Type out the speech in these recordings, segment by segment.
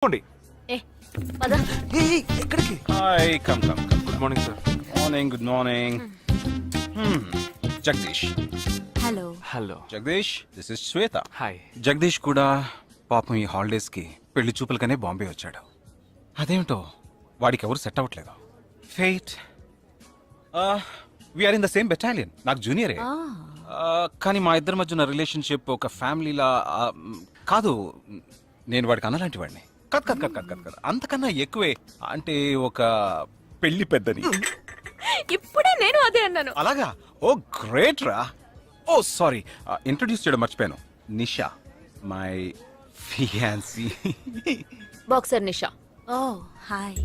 ఏ పద. ఎక్కడికి? Hi come come come good morning sir. Good morning Jagadish hello. Hello. Jagadish this is Shweta. Hi. Jagadish కూడా పాపం ఈ హాలిడేస్ కి పెళ్లి చూపులకనే బాంబే వచ్చాడు. అదేమిటో వాడికి ఎవరు సెట్ అవ్వట్లేదు. Fate we are in the same battalion. నాకు జూనియరే. కానీ మా ఇద్దరి మధ్య ఉన్న రిలేషన్షిప్ ఒక ఫ్యామిలీలా కాదు. నేను వాడికి అన్నలాంటి వాడిని కాదు కాదు కాదు కాదు కాదు అంతకన్నా ఎక్కువే. అంటే ఒక పెళ్లి పెద్దని. ఇప్పుడే నేను అదే అన్నాను. అలాగా? ఓ గ్రేట్ రా. ఓ సారీ, ఇంట్రొడ్యూస్ చేయడం మర్చిపోయాను. Nisha my fiancee. Boxer Nisha. Oh hi.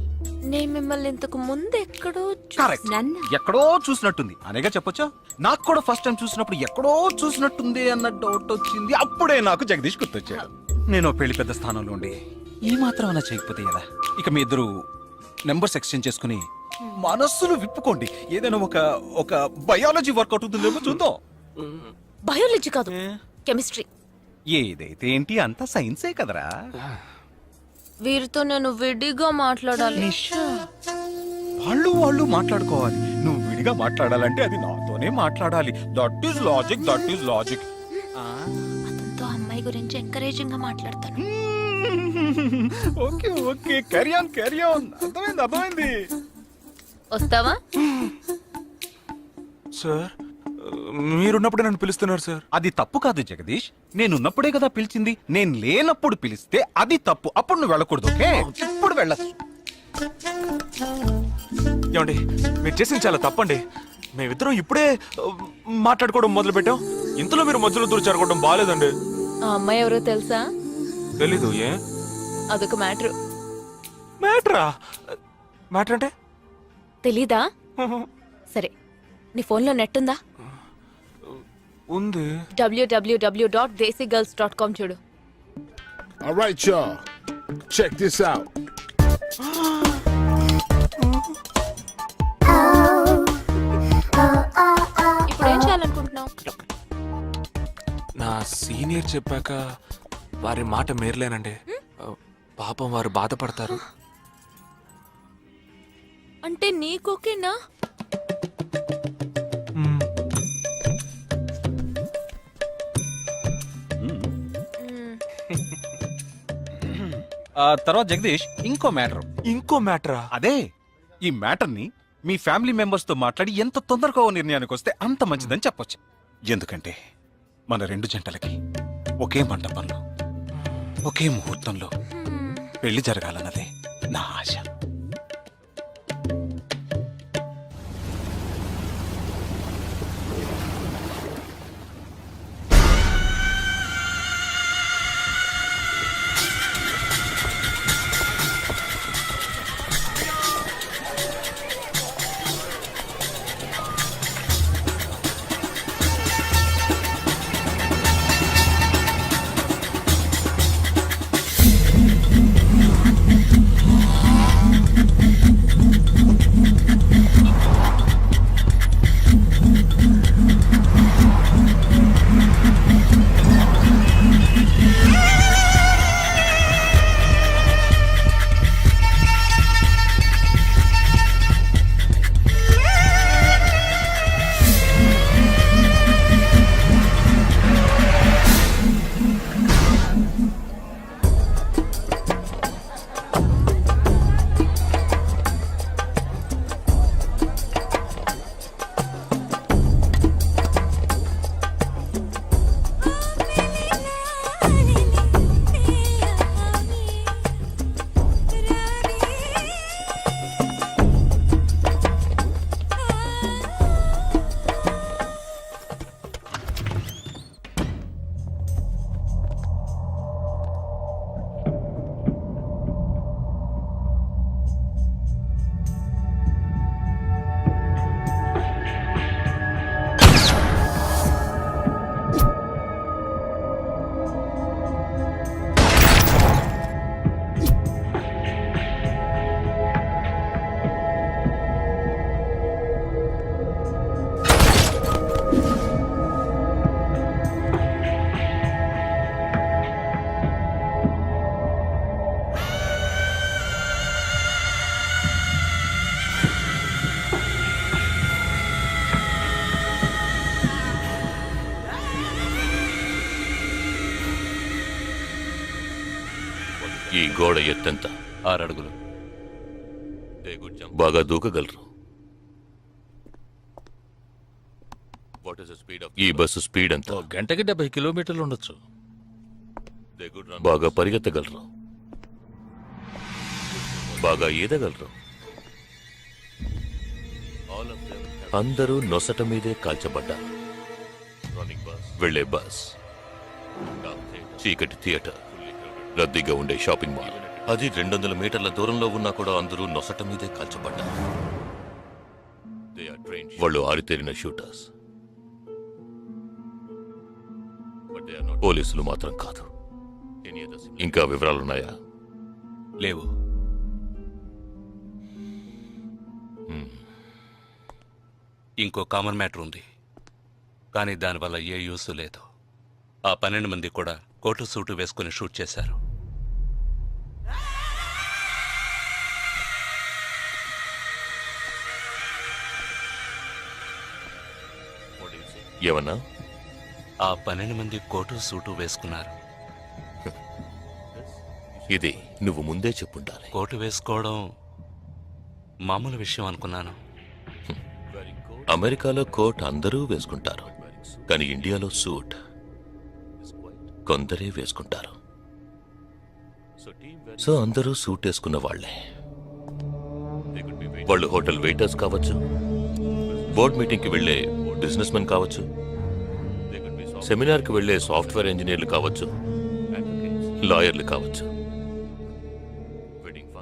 నేను మిమ్మల్ని ఇంతకు ముందు ఎక్కడో కరెక్ట్. చూసాను. ఎక్కడో చూసినట్టుంది అనేగా చెప్పొచ్చా. నాకు కూడా ఫస్ట్ టైం చూసినప్పుడు ఎక్కడో చూసినట్టుంది అన్న డౌట్ వచ్చింది. అప్పుడే నాకు జగదీష్ గుర్తొచ్చాడు. నేను పెళ్లి పెద్ద స్థానంలో ఉండి ఈ మాత్రం అలా చేయకపోతే ఎలా? ఇక మీ ఇద్దరు నెంబర్స్ ఎక్స్చేంజ్ చేసుకుని మనస్సులు విప్పుకోండి. ఏదైనా ఒక బయాలజీ వర్కౌట్ అవుతుందేమో చూద్దాం. బయాలజీ కాదు, కెమిస్ట్రీ. ఏదైతే ఏంటి అంతా సైన్సే కదరా. వీరితో నేను విడిగా మాట్లాడాలి. నిషా, వాళ్ళు మాట్లాడుకోవాలి. నువ్వు విడిగా మాట్లాడాలంటే అది నాతోనే మాట్లాడాలి. That is logic, that is logic. అతనితో అమ్మాయి గురించి ఎంకరేజింగ్ గా మాట్లాడతాను. Okay okay, carry on carry on. అర్థమైంది. వస్తావా? సార్ మీరున్నప్పుడే నన్ను పిలుస్తున్నారు సార్. అది తప్పు కాదు జగదీష్. నేనున్నప్పుడే కదా పిలిచింది. నేను లేనప్పుడు పిలిస్తే అది తప్పు. అప్పుడు నువ్వు వెళ్ళకూడదు. ఓకే, ఇప్పుడు వెళ్ళచ్చు. ఏమండి, మీరు చేసింది చాలా తప్పండి. మేమిద్దరం ఇప్పుడే మాట్లాడుకోవడం మొదలు పెట్టాం. ఇంతలో మీరు మధ్యలో దూరం జరగడం బాగాలేదండి. ఆ అమ్మాయి ఎవరో తెలుసా? తెలీదు. ఏ అదొక మ్యాటర్. మ్యాటరా? మ్యాటర్ అంటే? తెలీదా? సరే, నీ ఫోన్లో నెట్ ఉందా? ఉంది. www.desigirls.com చూడు. All right, y'all. Check this out. ఇప్పుడు ఏం చేయాలనుకుంటున్నావు? నా సీనియర్ చెప్పాక వారి మాట మేరలేనండి. పాపం వారు బాధపడతారు. అంటే నీకోకేనా? తర్వాత జగదీష్ ఇంకో మ్యాటర్. ఇంకో మ్యాటరా? అదే, ఈ మ్యాటర్ ని మీ ఫ్యామిలీ మెంబర్స్ తో మాట్లాడి ఎంత తొందరగా ఓ నిర్ణయానికి వస్తే అంత మంచిదని చెప్పొచ్చు. ఎందుకంటే మన రెండు జంటలకి ఒకే మంటపంలో ఒకే ముహూర్తంలో పెళ్లి జరగాలన్నదే నా ఆశ. ఈ గోడ ఎత్తెంత? 6 అడుగులు. బాగా దూకగలరు. ఈ బస్సు స్పీడ్ ఎంత? గంటకి 70 కిలోమీటర్లు ఉండొచ్చు. బాగా పరిగెత్తగలరు. బాగా ఈదగలరు. అందరూ నొసట మీదే కాల్చబడ్డారు. వెళ్లే బస్, చీకటి థియేటర్, రద్దీగా ఉండే షాపింగ్ మాల్, అది 200 మీటర్ల దూరంలో ఉన్నా కూడా అందరూ నొసట మీదే కాల్చబడ్డారు. వాళ్ళు ఆరితేరిన షూటర్స్. పోలీసులు మాత్రం కాదు. ఇంకా వివరాలున్నాయా? లేవు. ఇంకో కామన్ మ్యాటర్ ఉంది, కానీ దానివల్ల ఏ యూస్ లేదు. ఆ 12 మంది కూడా కోటు సూటు వేసుకుని షూట్ చేశారు. ఏమన్నా? ఆ 12 మంది కోటు సూటు వేసుకున్నారు. ఇది నువ్వు ముందే చెప్పుండాలి. కోటు వేసుకోవడం మామూలు విషయం అనుకున్నాను. అమెరికాలో కోట్ అందరూ వేసుకుంటారు, కానీ ఇండియాలో సూట్ కొందరే వేసుకుంటారు. సో అందరూ సూట్ వేసుకున్న వాళ్లే. వాళ్ళు హోటల్ వెయిటర్స్ కావచ్చు, బోర్డ్ మీటింగ్కి వెళ్లే బిజినెస్ మెన్ కావచ్చు, సెమినార్కి వెళ్లే సాఫ్ట్వేర్ ఇంజనీర్లు కావచ్చు, లాయర్లు కావచ్చు,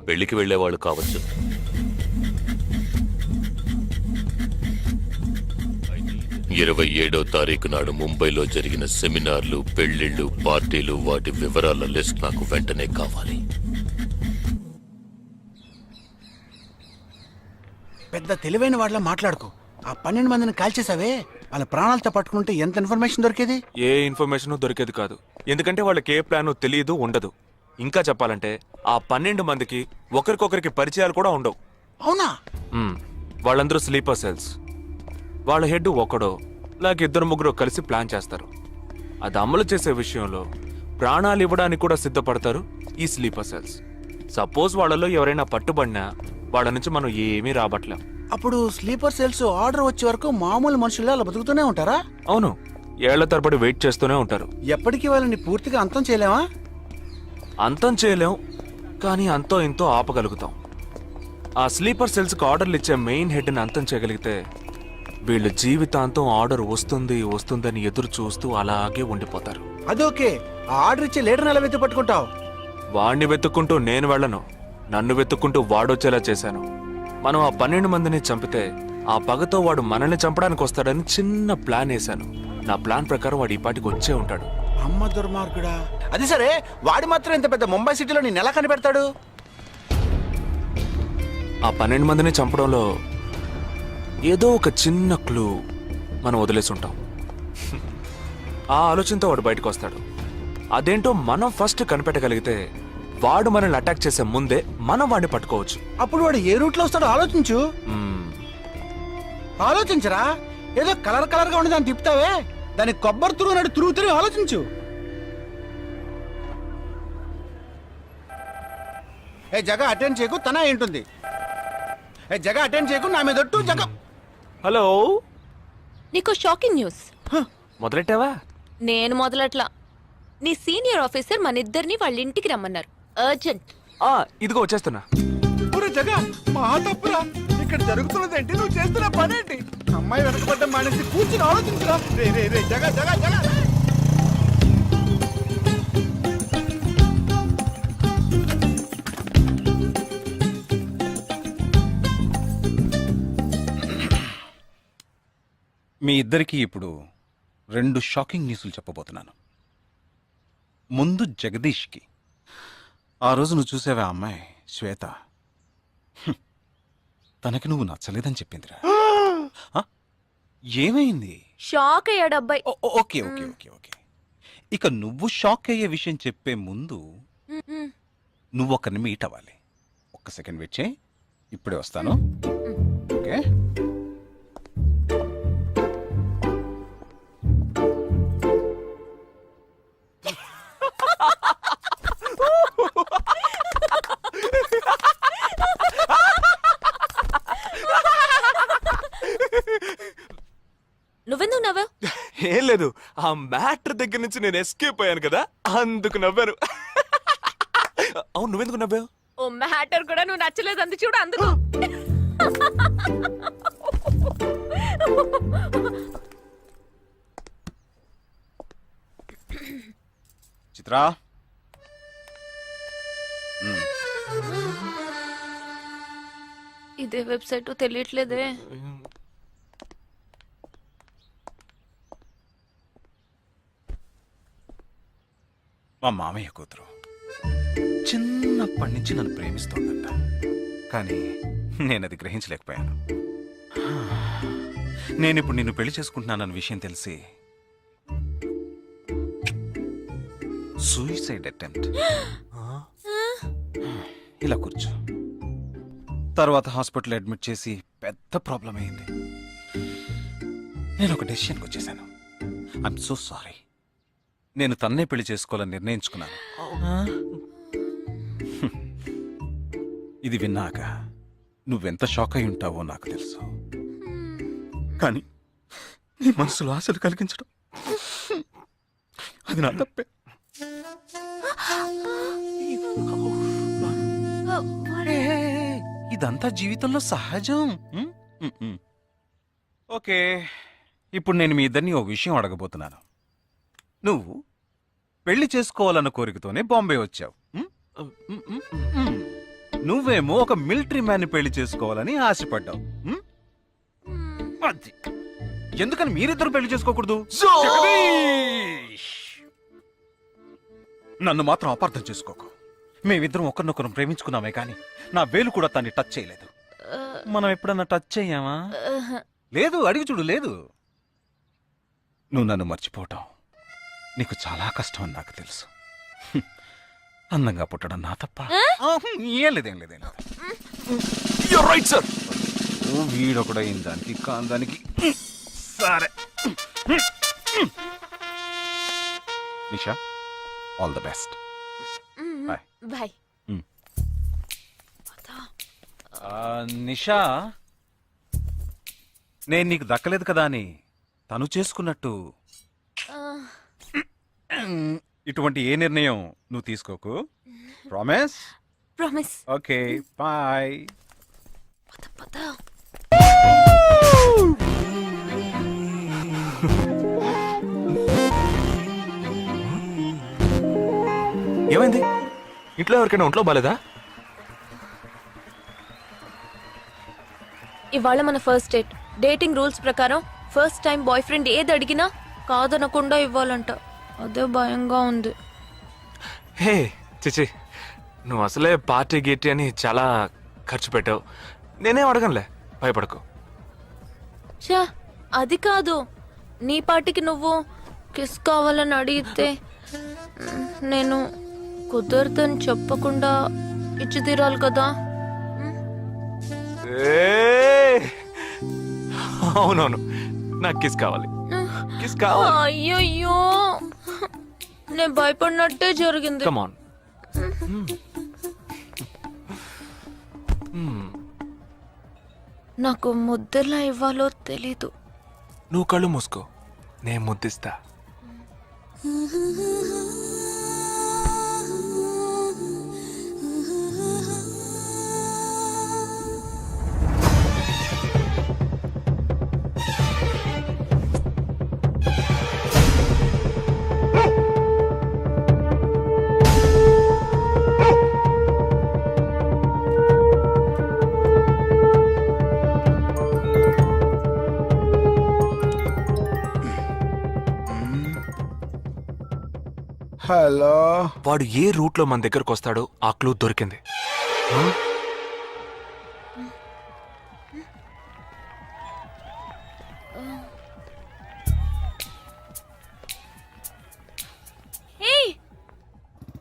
పెళ్లికి వెళ్లే వాళ్ళు కావచ్చు. 27వ తారీఖు నాడు ముంబైలో జరిగిన సెమినార్లు, పెళ్లిళ్లు, పార్టీలు, వాటి వివరాల లిస్ట్ నాకు వెంటనే కావాలి. పెద్ద తెలివైన వాళ్ళ మాట్లాడుకో. ఆ 12 మందిని కాల్చేసావే, వాళ్ళ ప్రాణాలతో పట్టుకుంటే ఎంత ఇన్ఫర్మేషన్ దొరికేది? ఏ ఇన్ఫర్మేషన్ దొరికేది కాదు, ఎందుకంటే వాళ్ళకి ఏ ప్లాన్ తెలియదు, ఉండదు. ఇంకా చెప్పాలంటే ఆ 12 మందికి ఒకరికొకరికి పరిచయాలు కూడా ఉండవు. అవునా? వాళ్ళందరూ స్లీపర్ సెల్స్. వాళ్ళ హెడ్ ఒకడో లేక 2-3 కలిసి ప్లాన్ చేస్తారు. అది అమలు చేసే విషయంలో ప్రాణాలు ఇవ్వడానికి కూడా సిద్ధపడతారు ఈ స్లీపర్ సెల్స్. సపోజ్ వాళ్ళలో ఎవరైనా పట్టుబడినా వాళ్ళ నుంచి మనం ఏమీ రాబట్లేం. అప్పుడు స్లీపర్ సెల్స్ ఆర్డర్ వచ్చే వరకు మామూలు మనుషుల్లో అలా బతుకుతూనే ఉంటారా? అవును, ఏళ్ల తరబడి వెయిట్ చేస్తూనే ఉంటారు. ఎప్పటికీ వాళ్ళని పూర్తిగా అంతం చేయలేమా? అంతం చేయలేం, కానీ అంతో ఇంతో ఆపగలుగుతాం. ఆ స్లీపర్ సెల్స్కి ఆర్డర్లు ఇచ్చే మెయిన్ హెడ్ని అంతం చేయగలిగితే వీళ్ళు జీవితాంతం ఆర్డర్ వస్తుందని ఎదురు చూస్తూ అలాగే ఉండిపోతారు. అదోకే, ఆ ఆర్డర్ ఇచ్చే లీడర్ని ఎలా వెతు పట్టుకుంటావు? వాణ్ణి వెతుక్కుంటూ నేను వెళ్ళను, నన్ను వెతుక్కుంటూ వాడొచ్చేలా చేశాను. మనం ఆ 12 మందిని చంపితే ఆ పగతో వాడు మనల్ని చంపడానికి వస్తాడని చిన్న ప్లాన్ వేశాను. నా ప్లాన్ ప్రకారం వాడు ఈ పాటికి వచ్చే ఉంటాడు. అమ్మ దుర్మార్గుడా! అది సరే, వాడు మాత్రం ఇంత పెద్ద ముంబై సిటీలో నేను ఎలా కనిపెడతాడు? ఆ 12 మందిని చంపడంలో ఏదో ఒక చిన్న క్లూ మనం వదిలేసి ఉంటాం. ఆ ఆలోచనతో వాడు బయటకు వస్తాడు. అదేంటో మనం ఫస్ట్ కనిపెట్టగలిగితే వాడు మనల్ని అటాక్ చేసే ముందే మనం వాడిని పట్టుకోవచ్చు. అప్పుడు వాడు ఏ రూట్ లో వస్తాడో ఆలోచించు. ఆలోచించరా? ఏదో కలర్ కలర్ గా ఉండి దాన్ని తిప్పుతావే, దాన్ని కొబ్బరి తురుగు నాడు తిరుగుతూనే ఆలోచించు. ఏ జగ అటెండ్ చేయకు, తన ఏంటుంది? ఏ జగ అటెండ్ చేయకు, నా మీద ఒట్టు జగ. హలో, నీకు షాకింగ్ న్యూస్. మొదలెట్టావా? నేను మొదలట్లా. నీ సీనియర్ ఆఫీసర్ మన ఇద్దరిని వాళ్ళ ఇంటికి రమ్మన్నారు. అర్జెంట్. ఇదిగో వచ్చేస్తున్నా. ఒరే జగ, మా తప్పురా. ఇక్కడ జరుగుతున్నదేంటి, నువ్వు చేస్తున్న పనేంటి? అమ్మాయి వెనకబడ్డ మానేసి కూర్చుని ఆలోచించురా. రే రే రే జగ జగ జగ. మీ ఇద్దరికీ ఇప్పుడు 2 షాకింగ్ న్యూస్లు చెప్పబోతున్నాను. ముందు జగదీష్కి. ఆ రోజు నువ్వు చూసావా అమ్మాయి శ్వేత? తనకి నువ్వు నచ్చలేదని చెప్పిందిరా. ఏమైంది? షాక్ అయ్యాడు అబ్బాయి. Okay okay okay okay. ఇక నువ్వు షాక్ అయ్యే విషయం చెప్పే ముందు నువ్వు ఒకరిని మీట్ అవ్వాలి. ఒక్క సెకండ్ వెయిట్ చేయి, ఇప్పుడే వస్తాను. ఓకే. ఏం లేదు, ఆ మ్యాటర్ దగ్గర నుంచి నేను ఎస్కేప్ అయ్యాను కదా, అందుకు నవ్వాను. అవును, నువ్వెందుకు నవ్వావు? ఓ మ్యాటర్ కూడా నువ్వు నచ్చలేదు అంది చూడు అందుకు. చిత్రా, ఇదే వెబ్సైట్ తెలియట్లేదే. మా మామయ్య కూతురు చిన్నప్పటి నుంచి నన్ను ప్రేమిస్తోందంట, కానీ నేను అది గ్రహించలేకపోయాను. నేనిప్పుడు నిన్ను పెళ్లి చేసుకుంటున్నానన్న విషయం తెలిసి సూసైడ్ అటెంప్ట్. ఇలా కూర్చో. తర్వాత హాస్పిటల్ అడ్మిట్ చేసి పెద్ద ప్రాబ్లం అయింది. నేను ఒక డెసిషన్కి వచ్చేసాను. I'm so sorry. నేను తన్నే పెళ్లి చేసుకోవాలని నిర్ణయించుకున్నాను. ఇది విన్నాక నువ్వెంత షాక్ అయి ఉంటావో నాకు తెలుసు, కానీ నీ మనసులో ఆశలు కలిగించడం అది నా తప్పే. ఇదంతా జీవితంలో సహజం. ఓకే, ఇప్పుడు నేను మీ ఇద్దరిని ఓ విషయం అడగబోతున్నాను. నువ్వు పెళ్లి చేసుకోవాలన్న కోరికతోనే బాంబే వచ్చావు. నువ్వేమో ఒక మిలిటరీ మ్యాన్ పెళ్లి చేసుకోవాలని ఆశపడ్డావు. అది ఎందుకని మీరిద్దరు పెళ్లి చేసుకోకూడదు? జగదీష్! నన్ను మాత్రం అపార్థం చేసుకోకు. మేమిద్దరం ఒకరినొకరు ప్రేమించుకున్నామే కానీ నా వేలు కూడా తన్ని టచ్ చేయలేదు. మనం ఎప్పుడన్నా టచ్ చెయ్యామా? లేదు, అడిగి చూడు. లేదు. నువ్వు నన్ను మర్చిపోవటం నీకు చాలా కష్టం అని నాకు తెలుసు. అందంగా పుట్టడం నా తప్ప. ఏం లేదేం లేదేం లేదు. You're right, sir. వీడొకడైన దానికి కాందానికి. సరే Nisha, all the best. Bye. Bye. Nisha, నేను నీకు దక్కలేదు కదా అని తను చేసుకున్నట్టు ఇటువంటి ఏ నిర్ణయం నువ్వు తీసుకోకు. ప్రామిస్? ప్రామిస్. Okay, bye. పద పద. ఏమైంది? ఇంట్లో ఎవరికైనా ఒంట్లో బాలేదా? ఇవాళ మన ఫస్ట్ డేట్. డేటింగ్ రూల్స్ ప్రకారం ఫస్ట్ టైం బాయ్ ఫ్రెండ్ ఏది అడిగినా కాదనకుండా ఇవ్వాలంట. అదే భయంగా ఉంది. హే చిచి, నువ్వు అసలే పార్టీ గీటీ అని చాలా ఖర్చు పెట్టావు. నేనేం అడగనులే, భయపడకు. చా, అది కాదు. నీ పార్టీకి నువ్వు కిస్ కావాలని అడిగితే నేను కుదరదని చెప్పకుండా ఇచ్చి తీరాలి కదా. అవునవును, నాకు కిస్ కావాలి. కిస్ కావాలి. అయ్యయ్యో, నేను భయపడినట్టే జరిగింది. Come on. నాకు ముద్దెలా ఇవ్వాలో తెలీదు. నువ్వు కళ్ళు మూసుకో, నేను ముద్దిస్తా. హలో. వాడు ఏ రూట్ లో మన దగ్గరకు వస్తాడో ఆ క్లూ దొరికింది.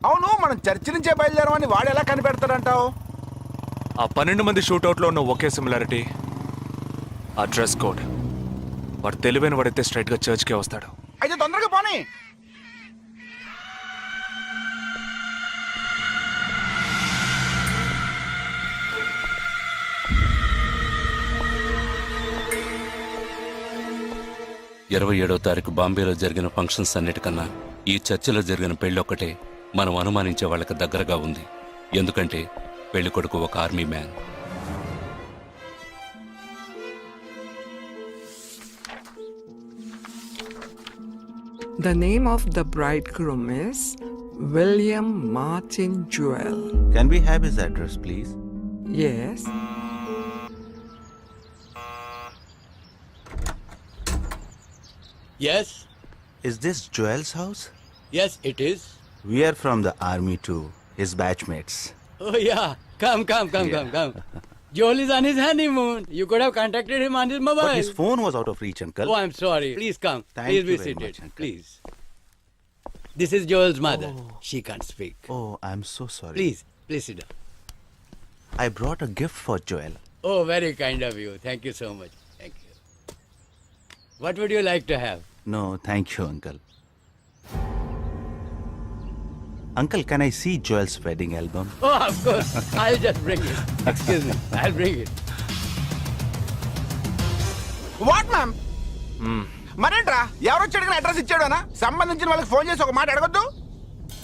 అవును, మనం చర్చి నుంచే బయలుదేరమని వాడు ఎలా కనిపెడతాడంటావు? ఆ 12 మంది షూట్అవుట్ లో ఉన్న ఒకే సిమిలారిటీ, ఆ డ్రెస్ కోడ్. వాడు తెలివైన వాడైతే స్ట్రైట్ గా చర్చ్ కే వస్తాడు. అయితే తొందరగా పోనీ. 27వ తారీఖు బాంబేలో జరిగిన ఫంక్షన్స్ అన్నిటికన్నా ఈ చర్చిలో జరిగిన పెళ్ళొక్కటే మనం అనుమానించే వాళ్ళకి దగ్గరగా ఉంది. ఎందుకంటే పెళ్లి కొడుకు ఒక army man. The name of the bridegroom is William Martin Jewell. Can we have his address, please? Yes. Yes, Is this Joel's house? yes, it is. We are from the army too, his batchmates. Oh, yeah. Come. Joel is on his honeymoon. You could have contacted him on his mobile. But his phone was out of reach, uncle. Oh, I'm sorry. Please come. Thank Please be you very seated. much, uncle. Please. This is Joel's mother. She can't speak. Oh, I'm so sorry. Please sit down. I brought a gift for Joel. Oh, very kind of you. Thank you so much. Thank you. What would you like to have? No, thank you, uncle. Uncle, can I see Joel's wedding album? Oh, of course. I'll just bring it. Excuse me. I'll bring it. What ma'am మరేంట్రా ఎవరు వచ్చాడు కానీ address ఇచ్చాడు అన్న సంబంధించిన వాళ్ళకి phone చేసి ఒక మాట అడగొద్దు.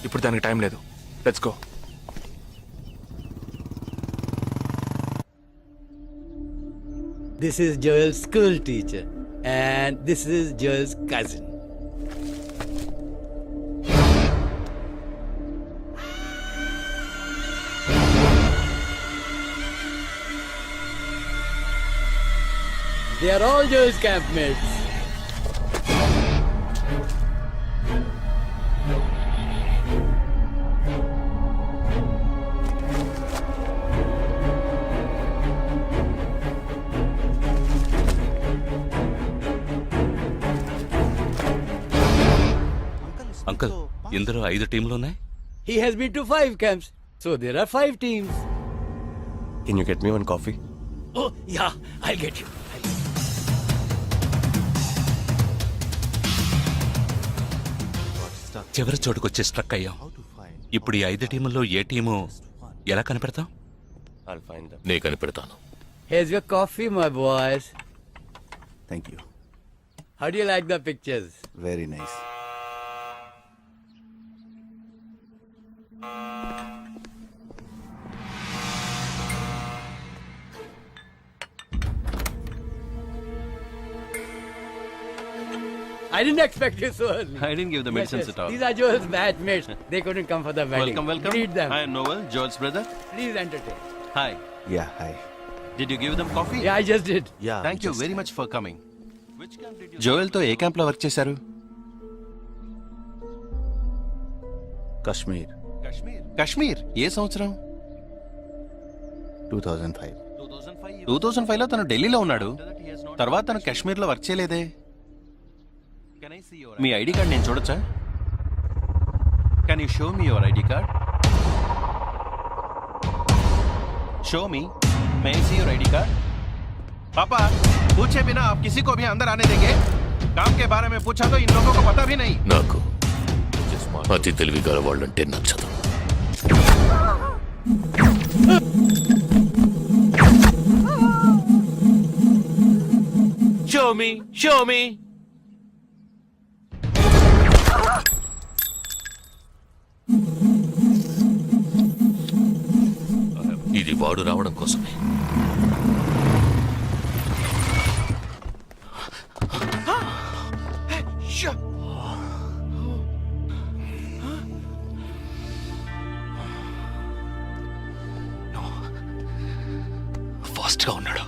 ఇప్పుడు దానికి టైం లేదు. Let's go. This is Joel's school teacher. And this is Joel's cousin. They are all Joel's campmates. Uncle, ఇందులో 5 టీంలున్నాయి. He has been to 5 camps. So there are 5 teams. Can you get me one coffee? Oh, yeah, I'll get you. చివరి చోటుకొచ్చి struck అయ్యాం. ఇప్పుడు ఈ 5 టీముల్లో ఏ team ఎలా కనిపెడతాం? నే కనిపెడతాను. Here's your coffee, my boys. Thank you. How do you like the pictures? Very nice. I didn't expect you so early. I didn't give the medicines at all. These are Joel's batchmates. They couldn't come for the wedding. Welcome. Greet them. I am Noel, Joel's brother. Please entertain. Hi. Yeah, hi. Did you give them coffee? Yeah, I just did. Yeah. Thank you just- very much for coming. జోయల్తో ఏ క్యాంప్లో work చేశారు? Kashmir, Kashmir. ఏ సంవత్సరం? 2005. 2005లో తను ఢిల్లీలో ఉన్నాడు. తర్వాత తను కాశ్మీర్లో వర్క్ చేయలేదే. మీ ఐడి కార్డ్ నేను చూడొచ్చా? Can you show me your ID card? Show me. May I see your ID card? पापा, पूछे बिना आप किसी को भी अंदर आने देंगे? काम के बारे में पूछा तो इन लोगों को पता भी नहीं. నాకు అతి తెలివి గల వాళ్ళంటే నచ్చదు. Show me. ఇది వాడు రావడం కోసమే. ఫాస్ట్ గా ఉన్నాడు.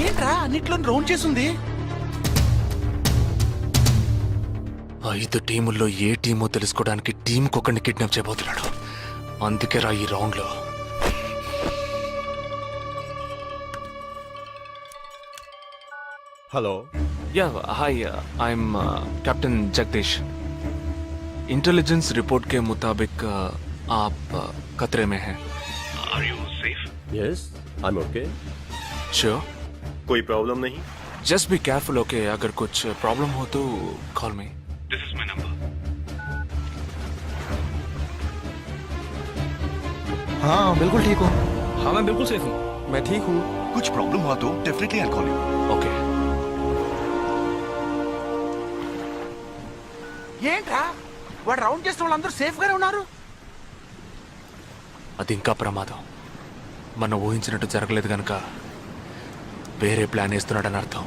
ఏంట్రా అన్నిట్లో రౌండ్ చేసింది? 5 టీముల్లో ఏ టీమో తెలుసుకోవడానికి టీంకొకరిని కిడ్నాప్ చేయబోతున్నాడు. అందుకే రా ఈ రౌండ్ లో. Hello. Yeah hi, I'm captain Jagadish. Intelligence report के मुताबिक आप खतरे में हैं। Yes I am okay sure? कोई प्रॉब्लम नहीं जस्ट बी केयरफुल, ओके? अगर कुछ प्रॉब्लम हो तो call me, this is my number. हाँ बिल्कुल ठीक हूँ। हाँ मैं बिल्कुल सेफ हूँ। मैं ठीक हूँ। कुछ प्रॉब्लम हुआ तो definitely I call you okay. ఏంట్రా వాడు రౌండ్ చేసిన వాళ్ళందరూ సేఫ్ గానే ఉన్నారు. అది ఇంకా ప్రమాదం. మనం ఊహించినట్టు జరగలేదు గనక వేరే ప్లాన్ వేస్తున్నాడని అర్థం.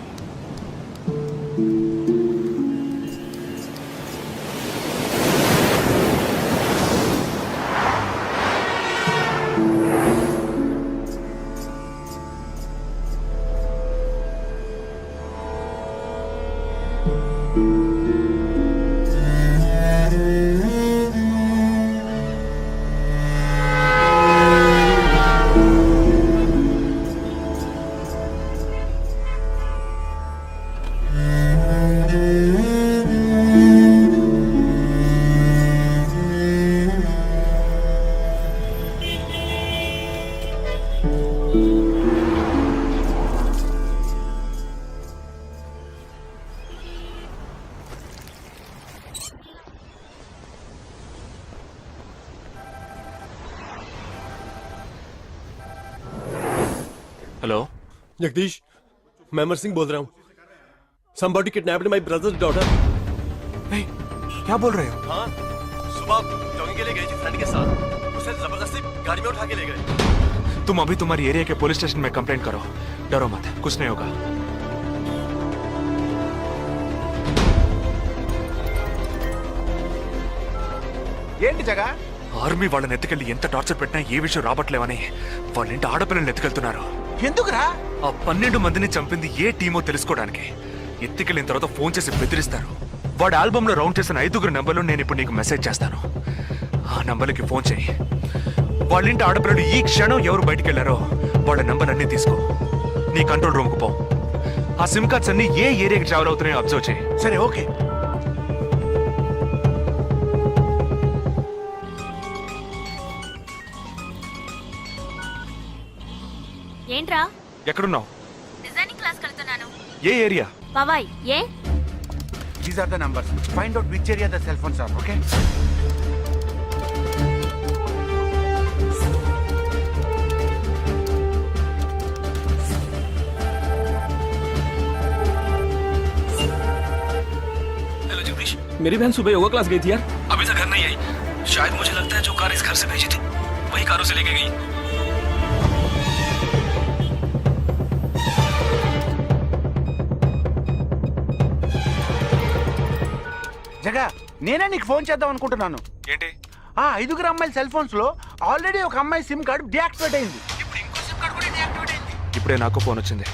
हेलो जगदीश मैं अमर सिंह बोल रहा हूँ somebody kidnapped my brother's daughter नहीं, क्या बोल रहे हो? हाँ सुबह जॉगिंग के लिए गई थी फ्रेंड के साथ उसे जबरदस्ती गाड़ी में उठा के ले गए तुम अभी तुम्हारी एरिया के पुलिस स्टेशन में कंप्लेंट करो. डरो मत, कुछ नहीं होगा. ఏంటి జగా? ఆర్మీ వాళ్ళని ఎత్తుకెళ్ళి ఎంత టార్చర్ పెట్టినా ఏ విషయం రాబట్లేవని వాళ్ళ ఇంటి ఆడపిల్లల్ని ఎత్తుకెళ్తున్నారు. ఎందుకురా? ఆ 12 మందిని చంపింది ఏ టీమో తెలుసుకోవడానికి. ఎత్తుకెళ్ళిన తర్వాత ఫోన్ చేసి బెదిరిస్తారు. వాడి ఆల్బమ్ లో రౌండ్ చేసిన 5 నెంబర్లు నేను ఇప్పుడు నీకు మెసేజ్ చేస్తాను. ఆ నంబర్లకి ఫోన్ చేయి. వాళ్ళ ఇంటి ఆడపిల్లలు ఈ క్షణం ఎవరు బయటికి వెళ్ళారో వాళ్ళ నంబర్ అన్ని తీసుకో. నీ కంట్రోల్ రూమ్ కు పో. ఆ సిమ్ కార్డ్స్ అన్ని ఏ ఏరియాకి ట్రావెల్ అవుతున్నాయో అబ్జర్వ్ చేయి. సరే ఓకే. ఏంట్రా? ఎక్కడున్నావు? డిజైనింగ్ క్లాస్ వెళ్తున్నాను. ఏ ఏరియా? బాబాయ్ ఏ? These are the numbers. Find out which area the cell phones are, okay? Hello Jagdish, मेरी बहन सुबह योगा क्लास गई थी यार, अभी तक घर नहीं आई. शायद मुझे लगता है जो कार इस घर से भेजी थी वही कारों से लेके गई. జగా నేనే నీకు ఫోన్ చేద్దాం అనుకుంటున్నాను. ఏంటి? ఆ 5 అమ్మాయిల సెల్ ఫోన్స్ లో ఆల్రెడీ ఒక అమ్మాయి సిమ్ కార్డ్ డియాక్టివేట్ అయింది. ఇప్పుడు ఇంకో సిమ్ కార్డ్ కూడా డియాక్టివేట్ అయింది. ఇప్పుడే నాకు ఫోన్ వచ్చింది.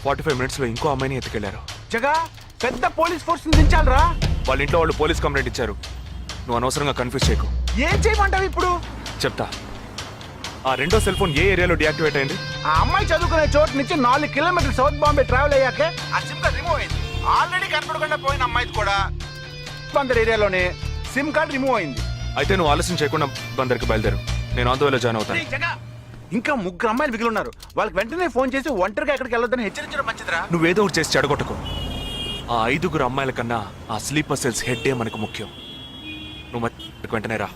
45 మినిట్స్ లో ఇంకో అమ్మాయిని ఎత్తుకెళ్లారు. జగా పెద్ద పోలీస్ ఫోర్స్ దించాలరా. వాళ్ళ ఇంట్లో వాళ్ళు పోలీస్ కంప్లైంట్ ఇచ్చారు. నువ్వు అనవసరంగా కన్ఫ్యూజ్ చేయకు. ఏం చేయమంటావు ఇప్పుడు? చెప్తా. ఆ రెండో సెల్ ఫోన్ ఏ ఏరియాలో డియాక్టివేట్ అయింది? ఆ అమ్మాయి చదువుకునే చోటు నుంచి 4 కిలోమీటర్లు సౌత్ బాంబే ట్రావెల్ అయ్యాకే ఆ సిమ్ కార్డ్ రిమూవ్ అయింది. ఆల్రెడీ కనపడకుండా పోయిన అమ్మాయిది కూడా బందర్ ఏరియాలోనే సిమ్ కార్డ్ రిమూవ్ అయింది. అయితే నువ్వు ఆలస్యం చేయకుండా బందర్కి బయలుదేరు. నేను ఆందోళన జాయిన్ అవుతాను. ఇంకా 3 అమ్మాయిలు మిగిలి ఉన్నారు. వాళ్ళకి వెంటనే ఫోన్ చేసి ఒంటరిగా ఎక్కడికి వెళ్ళొద్దని హెచ్చరించడం మంచిదిరా. నువ్వేదో ఒకటి చేసి చెడగొట్టకు. ఆ 5 అమ్మాయిల కన్నా ఆ స్లీపర్ సెల్స్ హెడ్డే మనకు ముఖ్యం. నువ్వు వెంటనే రా.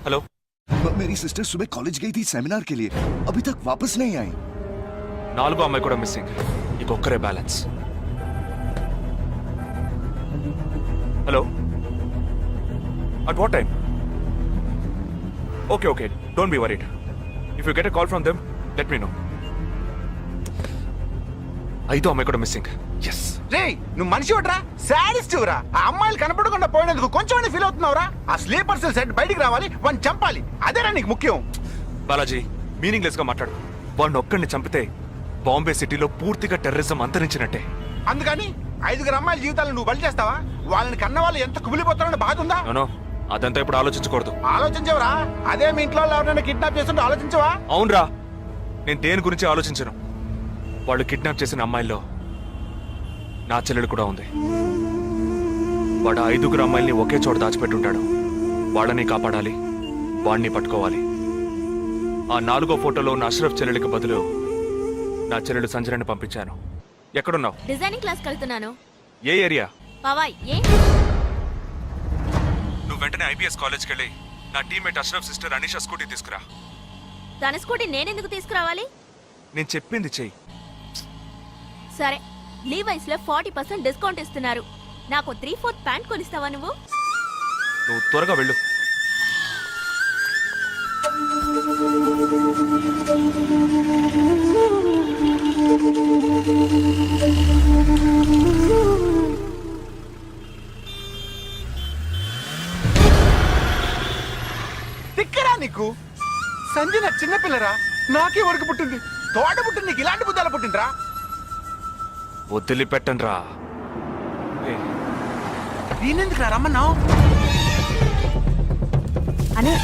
हेलो, मेरी सिस्टर सुबह कॉलेज गई थी सेमिनार के लिए अभी तक वापस नहीं आई. 4 అమ్మాయి కూడా మిస్సింగ్. ఇంకొక్కరే balance. Hello, at what time? Okay okay, don't be worried. If you get a call from them let me know. 5 అమ్మాయి కూడా మిస్సింగ్. ఎస్. రే నువ్వు మనిషి ఒకట్రా, సాడిస్ట్ రా. ఆ అమ్మాయిలు కనపడకుండా పోయినందుకు కొంచెం ఫీల్ అవుతున్నావురా. ఆ స్లీపర్ సెల్ సెట్ బయటికి రావాలి, వాడిని చంపాలి. అదేరా నీకు ముఖ్యం. బాలాజీ, మీనింగ్లెస్ గా మాట్లాడు. వాడిని ఒక్కడిని చంపితే బాంబే సిటీలో పూర్తిగా టెర్రరిజం అంతరించినట్టే. అందుకని 5 అమ్మాయిల జీవితాలను నువ్వు బలి చేస్తావా? వాళ్ళని కన్న వాళ్ళు ఎంత కుమిలిపోతారని బాధ ఉందా? నో, అదంతా ఇప్పుడు ఆలోచించకూడదు. ఆలోచించవరా? అదే మీ ఇంట్లో ఎవరైనా కిడ్నాప్ చేస్తుంటే ఆలోచించవా? అవునరా, నేను దేని గురించి ఆలోచించను. వాళ్ళు కిడ్నాప్ చేసిన అమ్మాయిల్లో నా చెల్లెలు కూడా ఉంది. వాడు 5 అమ్మాయిల్ని ఒకే చోట దాచిపెట్టుంటాడు. వాళ్ళని కాపాడాలి, వాడిని పట్టుకోవాలి. ఆ 4వ ఫోటోలో ఉన్న అష్రఫ్ చెల్లెలికి బదులు నా చెల్లెలు సంజనని పంపించాను. ఎక్కడున్నావు? డిజైనింగ్ క్లాస్కి వెళ్తున్నాను. ఏ ఏరియా? పవాయ్. ఏ? నువ్వు వెంటనే ఐబీఎస్ కాలేజ్కి వెళ్ళి నా teammate Ashraf sister Anisha scooty తీసుకురా. తన స్కూటీ నేనెందుకు తీసుకురావాలి? నేను చెప్పింది చెయ్యి. సరే, లీవైస్ లో 40% డిస్కౌంట్ ఇస్తున్నారు. నాకు 3/4 ప్యాంట్ కొనిస్తావా నువ్వు? నువ్వు త్వరగా వెళ్ళు. తిక్కరా నీకు? సంజన చిన్నపిల్లరా, నాకే వరకు పుట్టింది. తోట పుట్టింది, నీకు ఇలాంటి బుద్ధాలు పుట్టిందిరా? వదిలిపెట్టను రా. నేనెందుకు రమ్మన్నావు? అనే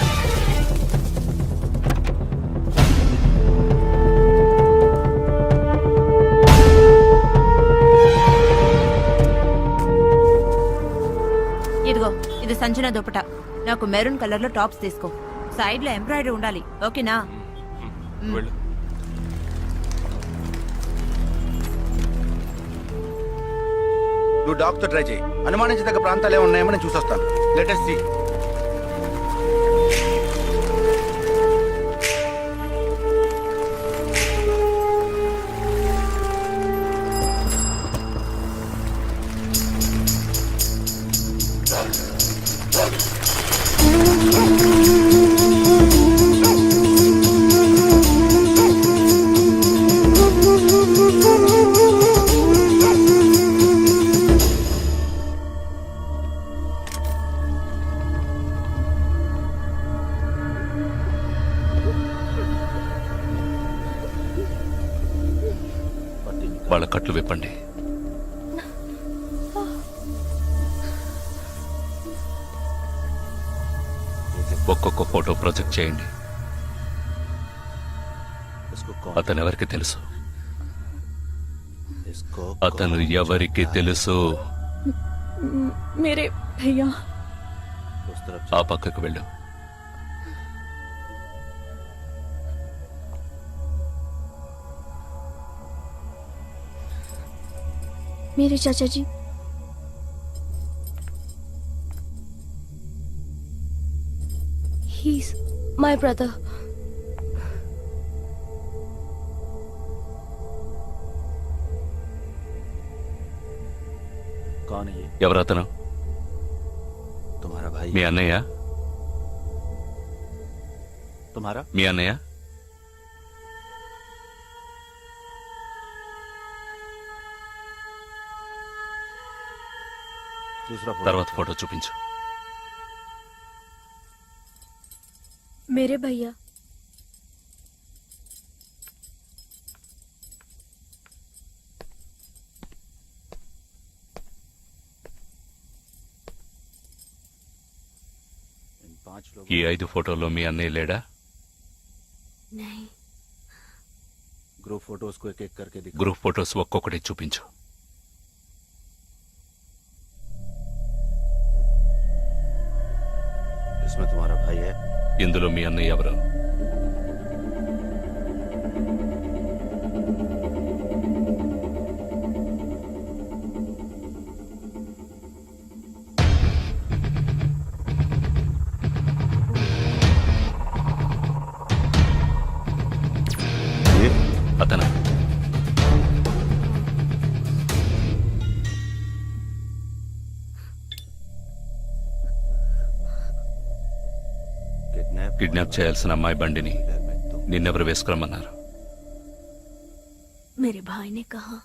ఇదిగో, ఇది సంజన దుపట. నాకు మెరూన్ కలర్ లో టాప్స్ తీసుకో. సైడ్ లో ఎంబ్రాయిడరీ ఉండాలి, ఓకేనా? వెళ్ళు. నువ్వు డాక్టర్ ట్రై చేయి. అనుమానించదగ్గ ప్రాంతాలు ఏమి ఉన్నాయేమో నేను చూసొస్తాను. Latest see. వాళ్ళ కట్లు విప్పండి. ఒక్కొక్క ఫోటో ప్రొజెక్ట్ చేయండి. అతను ఎవరికి తెలుసు? అతను ఎవరికి తెలుసు? మీరే భయ్యా. ఆ పక్కకు వెళ్ళు. मेरे चाचा जी. He's my brother. कौन है ये? ఎవరతను? तुम्हारा भाई? మీ అన్నయ్య? तुम्हारा? మీ అన్నయ్య? दूसरा फोटो। తర్వాత ఫోటో చూపించు. मेरे भैया. इन 5 लोग। ఈ 5 ఫోటోల్లో మీ అన్నయ్య లేడా? नहीं. ग्रुप फोटोज को एक एक करके दिखा। గ్రూప్ ఫోటోస్ ఒక్కొక్కటి చూపించు. इसमें तुम्हारा भाई है? ఇందులో మీ అన్నయ్య ఎవరు? అతను. కిడ్నాప్ చేయాల్సిన అమ్మాయి బండిని నిన్నెవరు వేసుకురమ్మన్నారు? मेरे भाई ने कहा.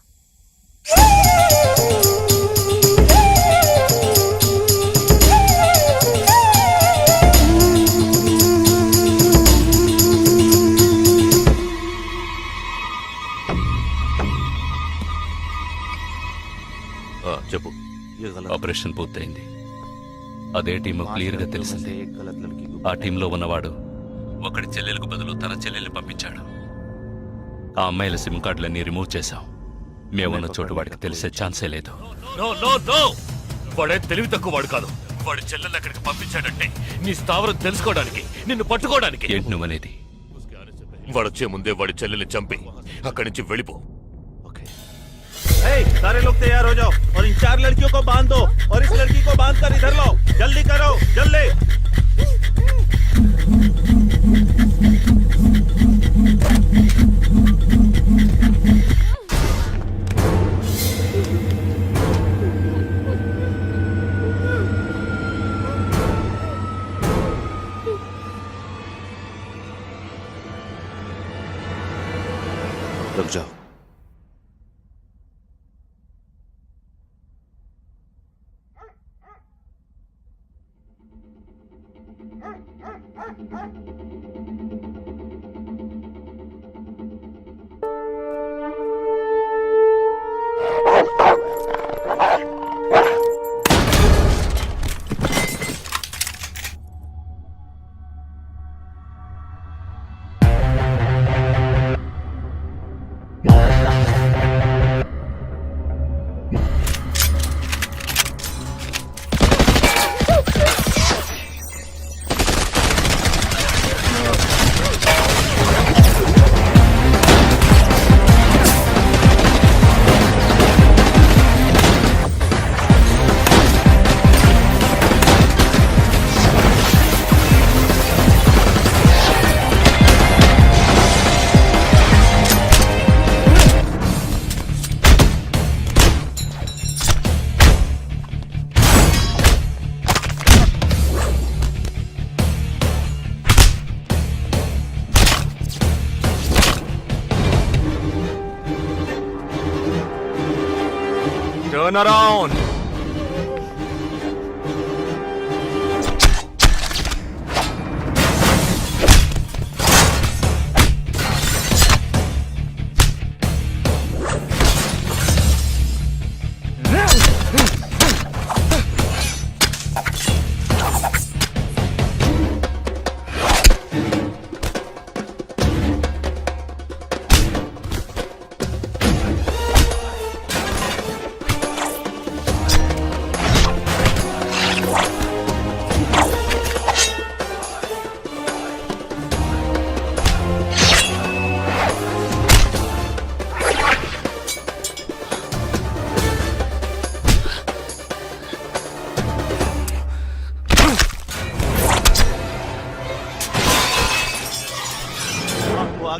చెప్పు. ये गलत। ఆపరేషన్ పూర్తయింది. అదే టీము క్లియర్గా తెలిసింది. ఆ టీంలో ఉన్నవాడు ఒకడి చెల్లెలకు బదులు తన చెల్లెల్ని పంపించాడు. ఆ అమ్మాయిల సిమ్ కార్డులన్నీ రిమూవ్ చేశాం. మేమున్న చోటు వాడికి తెలిసే ఛాన్సే లేదు. నో నో నో, వాడే తెలివి తక్కువ వాడు కాదు. వాడి చెల్లెల్ని అక్కడికి పంపించాడంటే నీ స్థావరం తెలుసుకోవడానికి, నిన్ను పట్టుకోవడానికి. ఏంటి నువ్వనేది? వాడొచ్చే ముందే వాడి చెల్లెల్ని చంపి అక్కడి నుంచి వెళ్ళిపో. सारे लोग तैयार हो जाओ और इन 4 लड़कियों को बांध दो और इस लड़की को बांध कर इधर लो. जल्दी करो, जल्दी. रुक जाओ. Turn around.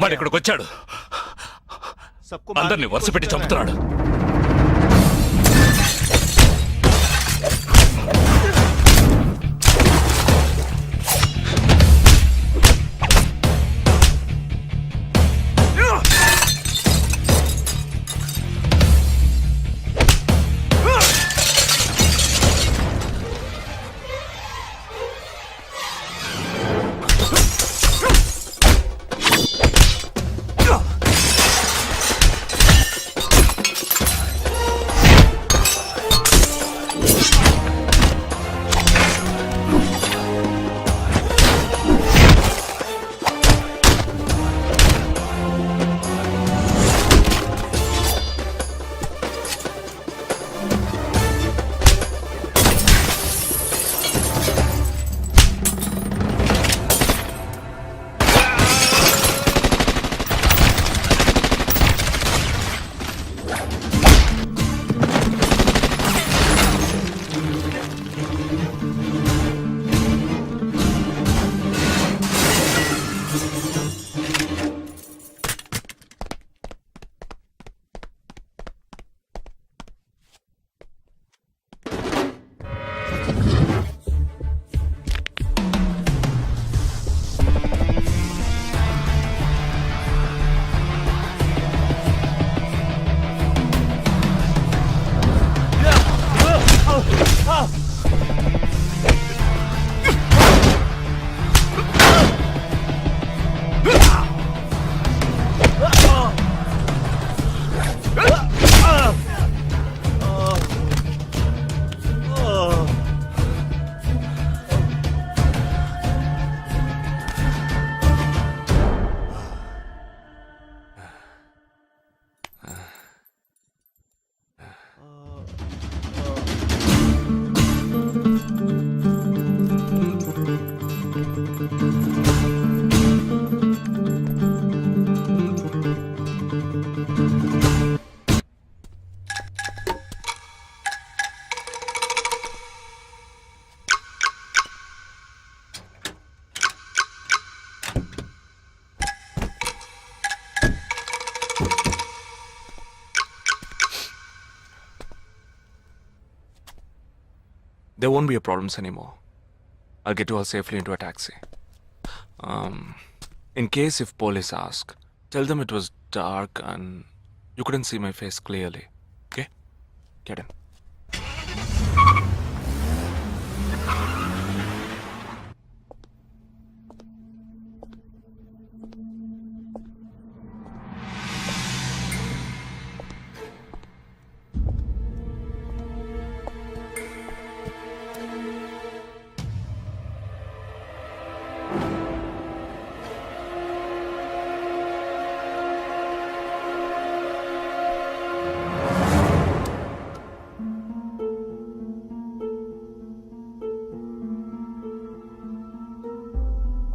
వాడు ఇక్కడికి వచ్చాడు, అందరినీ వరుస పెట్టి చంపుతున్నాడు. there won't be a problems anymore. I'll get you all safely into a taxi. In case if police ask, tell them it was dark and you couldn't see my face clearly. Okay? Get in.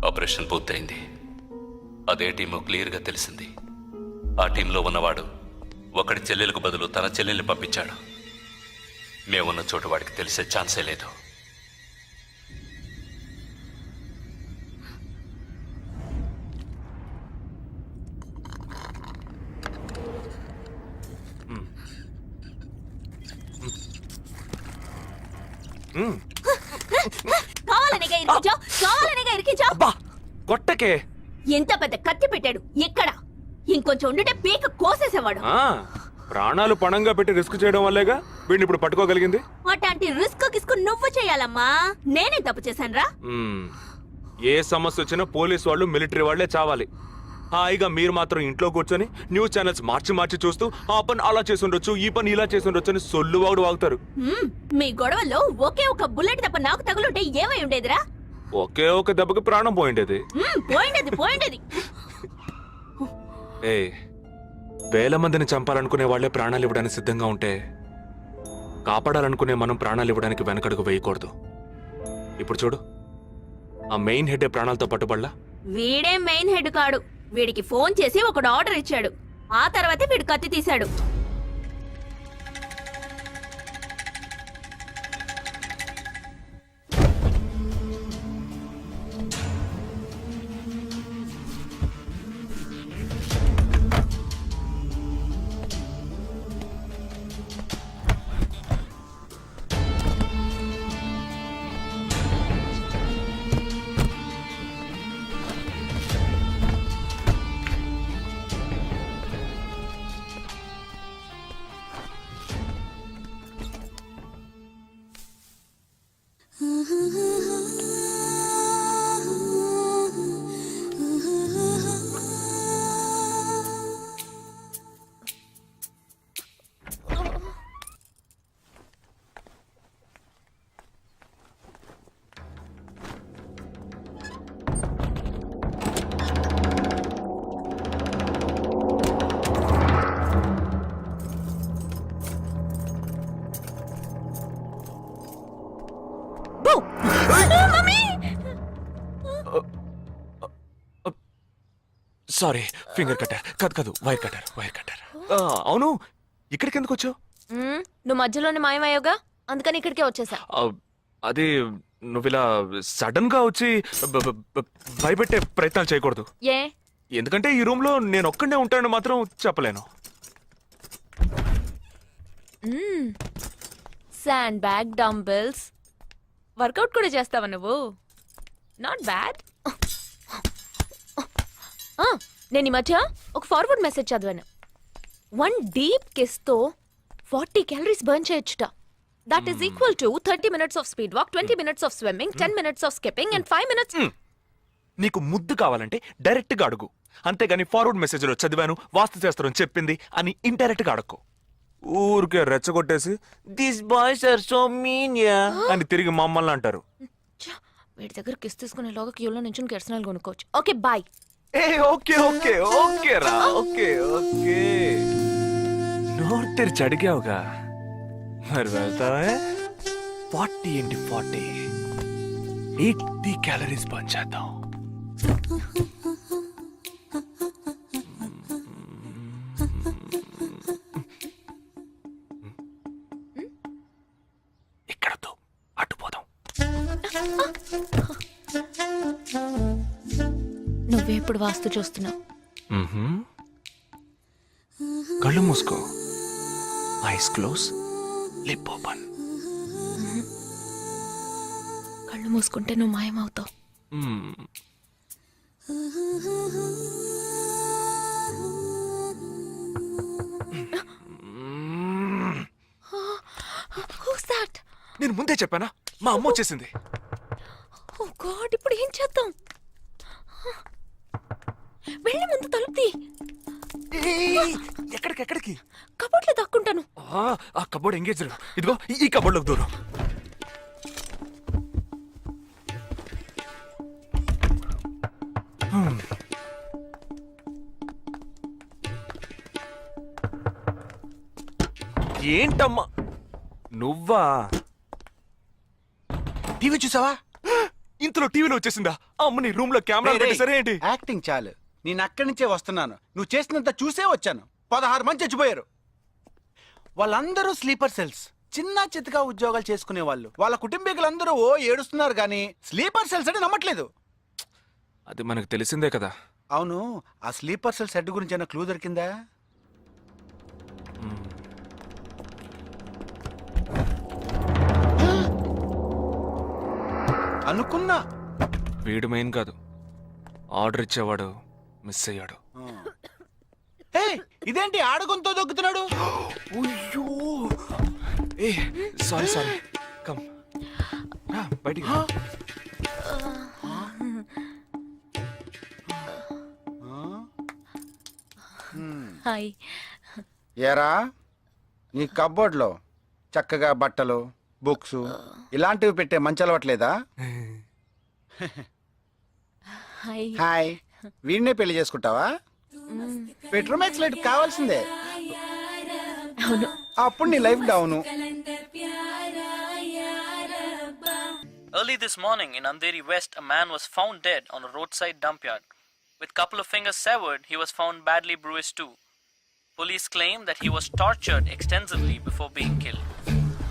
Operation పూర్తయింది. అదే team క్లియర్గా తెలిసింది. ఆ టీంలో ఉన్నవాడు ఒకడి చెల్లెలకు బదులు తన చెల్లెల్ని పంపించాడు. మేమున్న చోటు వాడికి తెలిసే ఛాన్సే లేదు. అబ్బా కొట్టకే. ఎంత పెద్ద కత్తి పెట్టాడు ఎక్కడ? ఇంకొంచెం ఉండుంటే పీక కోసేసేవాడు. ప్రాణాలు పణంగా పెట్టి రిస్క్ చేయడం వల్లేగా వీడిని ఇప్పుడు పట్టుకోగలిగింది. అట్లాంటి రిస్క్ కిస్క్ నువ్వు చేయాలమ్మా. నేనే తప్పు చేశానురా. ఏ సమస్య వచ్చినా పోలీస్ వాళ్ళు మిలిటరీ వాళ్లే చావాలి. హాయిగా మీరు మాత్రం ఇంట్లో కూర్చొని న్యూస్ ఛానల్స్ మార్చి చూస్తూ ఆ పని అలా చేసి ఉండొచ్చు, ఈ పని ఇలా చేసి ఉండొచ్చు అని సొల్లు వాడు వాగుతారు. మీ గొడవల్లో ఒకే ఒక బుల్లెట్ తప్ప నాకు తగులుంటే ఏమై ఉండేదిరా? ఒకే ఒక దెబ్బకి ప్రాణం పోయిండేది. పోయిండేది. ఏ వేల మందిని చంపాలనుకునే వాళ్లే ప్రాణాలు ఇవ్వడానికి సిద్ధంగా ఉంటే కాపాడాలనుకునే మనం ప్రాణాలు ఇవ్వడానికి వెనకడుగు వేయకూడదు. ఇప్పుడు చూడు, ఆ మెయిన్ హెడ్ ప్రాణాలతో పట్టుబడలా. వీడే మెయిన్ హెడ్ కాడు. వీడికి ఫోన్ చేసి ఒకడు ఆర్డర్ ఇచ్చాడు. ఆ తర్వాతే వీడు కత్తి తీశాడు. సారీ, ఫింగర్ కట్టర్ కాదు, వైర్ కట్టర్. అవును, ఇక్కడికి ఎందుకు వచ్చావు? నువ్వు మధ్యలోనే మాయమయ్యోగా, అందుకని ఇక్కడికే వచ్చేసా. అది నువ్వు ఇలా సడన్ గా వచ్చి భయపెట్టే ప్రయత్నాలు చేయకూడదు. ఏ? ఎందుకంటే ఈ రూమ్ లో నేను ఒక్కడే ఉంటానని మాత్రం చెప్పలేను. శాండ్ బ్యాగ్, డంబెల్స్, వర్కౌట్ కూడా చేస్తావా నువ్వు? Not bad. నేను ఈ మధ్య ఒక ఫార్వర్డ్ మెసేజ్ చదివాను. 1 డీప్ కిస్ తో 40 క్యాలరీస్ బర్న్ చేయొచ్చుట. That is equal to 30 minutes of speed walk, 20 minutes of swimming, 10 minutes of skipping and 5 minutes. నీకు ముద్దు కావాలంటే డైరెక్ట్ గా అడుగు, అంతేగాని ఫార్వర్డ్ మెసేజ్ లో చదివాను, వాస్తు చేస్తారని చెప్పింది అని ఇండైరెక్ట్ గా అడక్కు. ఊరికే రెచ్చగొట్టేసి this boys are so mean అని తిరిగి మమ్మల్ని అంటారు. వీడి దగ్గర కిస్ తీసుకునేలోగా క్యూలో నుంచి కెర్సనల్ కొనుక్కోవచ్చు. Okay bye. ఓకే రా, ఓకే. నోరు తెరిచి అడిగావుగా, మరి వెళ్తావా? 40 into 40 80 క్యాలరీస్ బర్న్ చేద్దాం. ఇక్కడతో అటుపోదాం. నువ్వే ఇప్పుడు వాస్తు చూస్తున్నావు. కళ్ళు మూసుకో, ఐస్ క్లోజ్, లిప్ ఓపెన్. కళ్ళు మూసుకుంటే నువ్వు మాయమవుతావు. మ్మ్. Who's that? నేను ముందే చెప్పానా, మా అమ్మ వచ్చేసింది. Oh God, ఇప్పుడు ఏం చేద్దాం? వెళ్ళి ముందు తలుపు తీ. ఎక్కడికి? కబోర్డ్లో దాక్కుంటాను. ఆ కబోర్డ్ ఎంగేజ్. ఇదిగో ఈ కబోర్డ్లోకి దూరం. ఏంటమ్మా నువ్వా? టీవీ చూసావా? ఇంతలో టీవీలో వచ్చేసిందా? అమ్మని రూమ్ లో కెమెరా పెట్టేసరే ఏంటి? యాక్టింగ్ చాలు. నేను అక్కడి నుంచే వస్తున్నాను. నువ్వు చేసినంత చూసే వచ్చాను. 16 మంది చచ్చిపోయారు. వాళ్ళందరూ స్లీపర్ సెల్స్. చిన్న చితగా ఉద్యోగాలు చేసుకునే వాళ్ళు. వాళ్ళ కుటుంబీకులందరూ ఏడుస్తున్నారు కానీ స్లీపర్ సెల్స్ అని నమ్మట్లేదు. అది మనకు తెలిసిందే కదా. అవును, ఆ స్లీపర్ సెల్స్ హెడ్ గురించి ఏమైనా క్లూ దొరికిందా? అనుకున్నా. వీడు మెయిన్ కాదు, ఆర్డర్ ఇచ్చేవాడు మిస్ అయ్యాడు. ఇదేంటి ఆడగొంతో దొక్కుతున్నాడు? అయ్యో ఏ సారీ కమ్ బయటికి. హాయ్. ఏరా, నీ కబ్బోర్డ్లో చక్కగా బట్టలు, బుక్స్ ఇలాంటివి పెట్టే మంచి అలవట్లేదా? హాయ్. హాయ్. వీడినే పెళ్లి చేసుకుంటావా? బెడ్రూమ్ ఎక్స్లైట్ కావాల్సిందే. అవును. అప్పుడు నీ life down. Early this morning in Andheri West, a man was found dead on a roadside dump yard. With couple of fingers severed, he was found badly bruised too. Police claim that he was tortured extensively before being killed.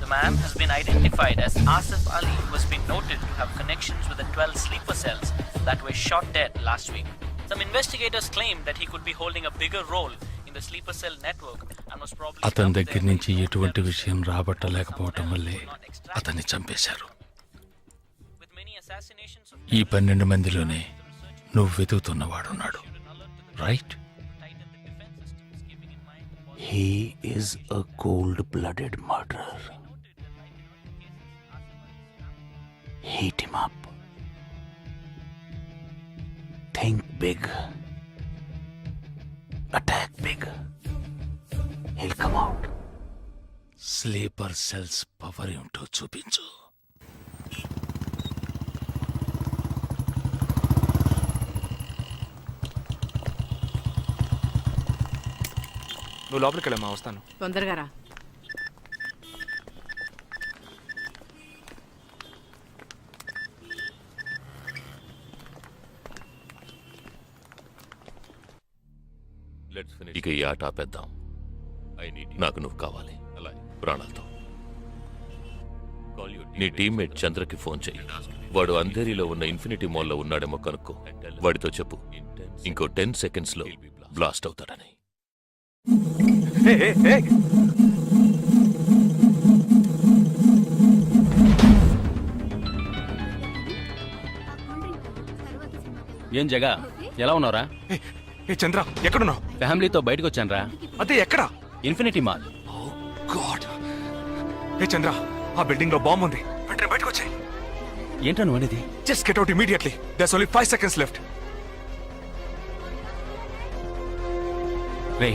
The man has been identified as Asif Ali, who has been noted to have connections with the 12 sleeper cells that were shot dead last week. Some investigators claim that he could be holding a bigger role in the sleeper cell network and was probably అతని దగ్గర నుంచి ఎటువంటి విషయం రాబట్టలేకపోవటం వల్లే అతన్ని చంపేశారు. ఈ 12 మందిలోనే నువ్వు వెతుకుతున్నవాడున్నాడు, right? He is a cold-blooded murderer. Heat him up. Think big. Attack big. He'll come out. Sleeper cells power ఏమిటో చూపించు. నువ్వు లోపలికి వెళ్ళమ్మా, వస్తాను. తొందరగా రా. ఇక ఈ ఆట ఆపేద్దాం. నాకు నువ్వు కావాలి ప్రాణాలతో. నీ టీమ్మేట్ చంద్రకి ఫోన్ చెయ్యి. వాడు అంధేరిలో ఉన్న ఇన్ఫినిటీ మాల్లో ఉన్నాడేమో కనుక్కో. వాడితో చెప్పు ఇంకో 10 seconds లో బ్లాస్ట్ అవుతాడని. ఏం జగా, ఎలా ఉన్నారా? ఏ చంద్ర, ఎక్కడున్నావు? ఫ్యామిలీతో బయటకు వచ్చానరా. అదే ఎక్కడ? Infinity mall. గాడ్. ఏ చంద్ర, ఆ బిల్డింగ్ లో బాంబు ఉంది. వెంటనే బయటకు వచ్చాయి. ఏంటా నువ్వు అనేది? Just get out immediately. There's only 5 seconds left. రే,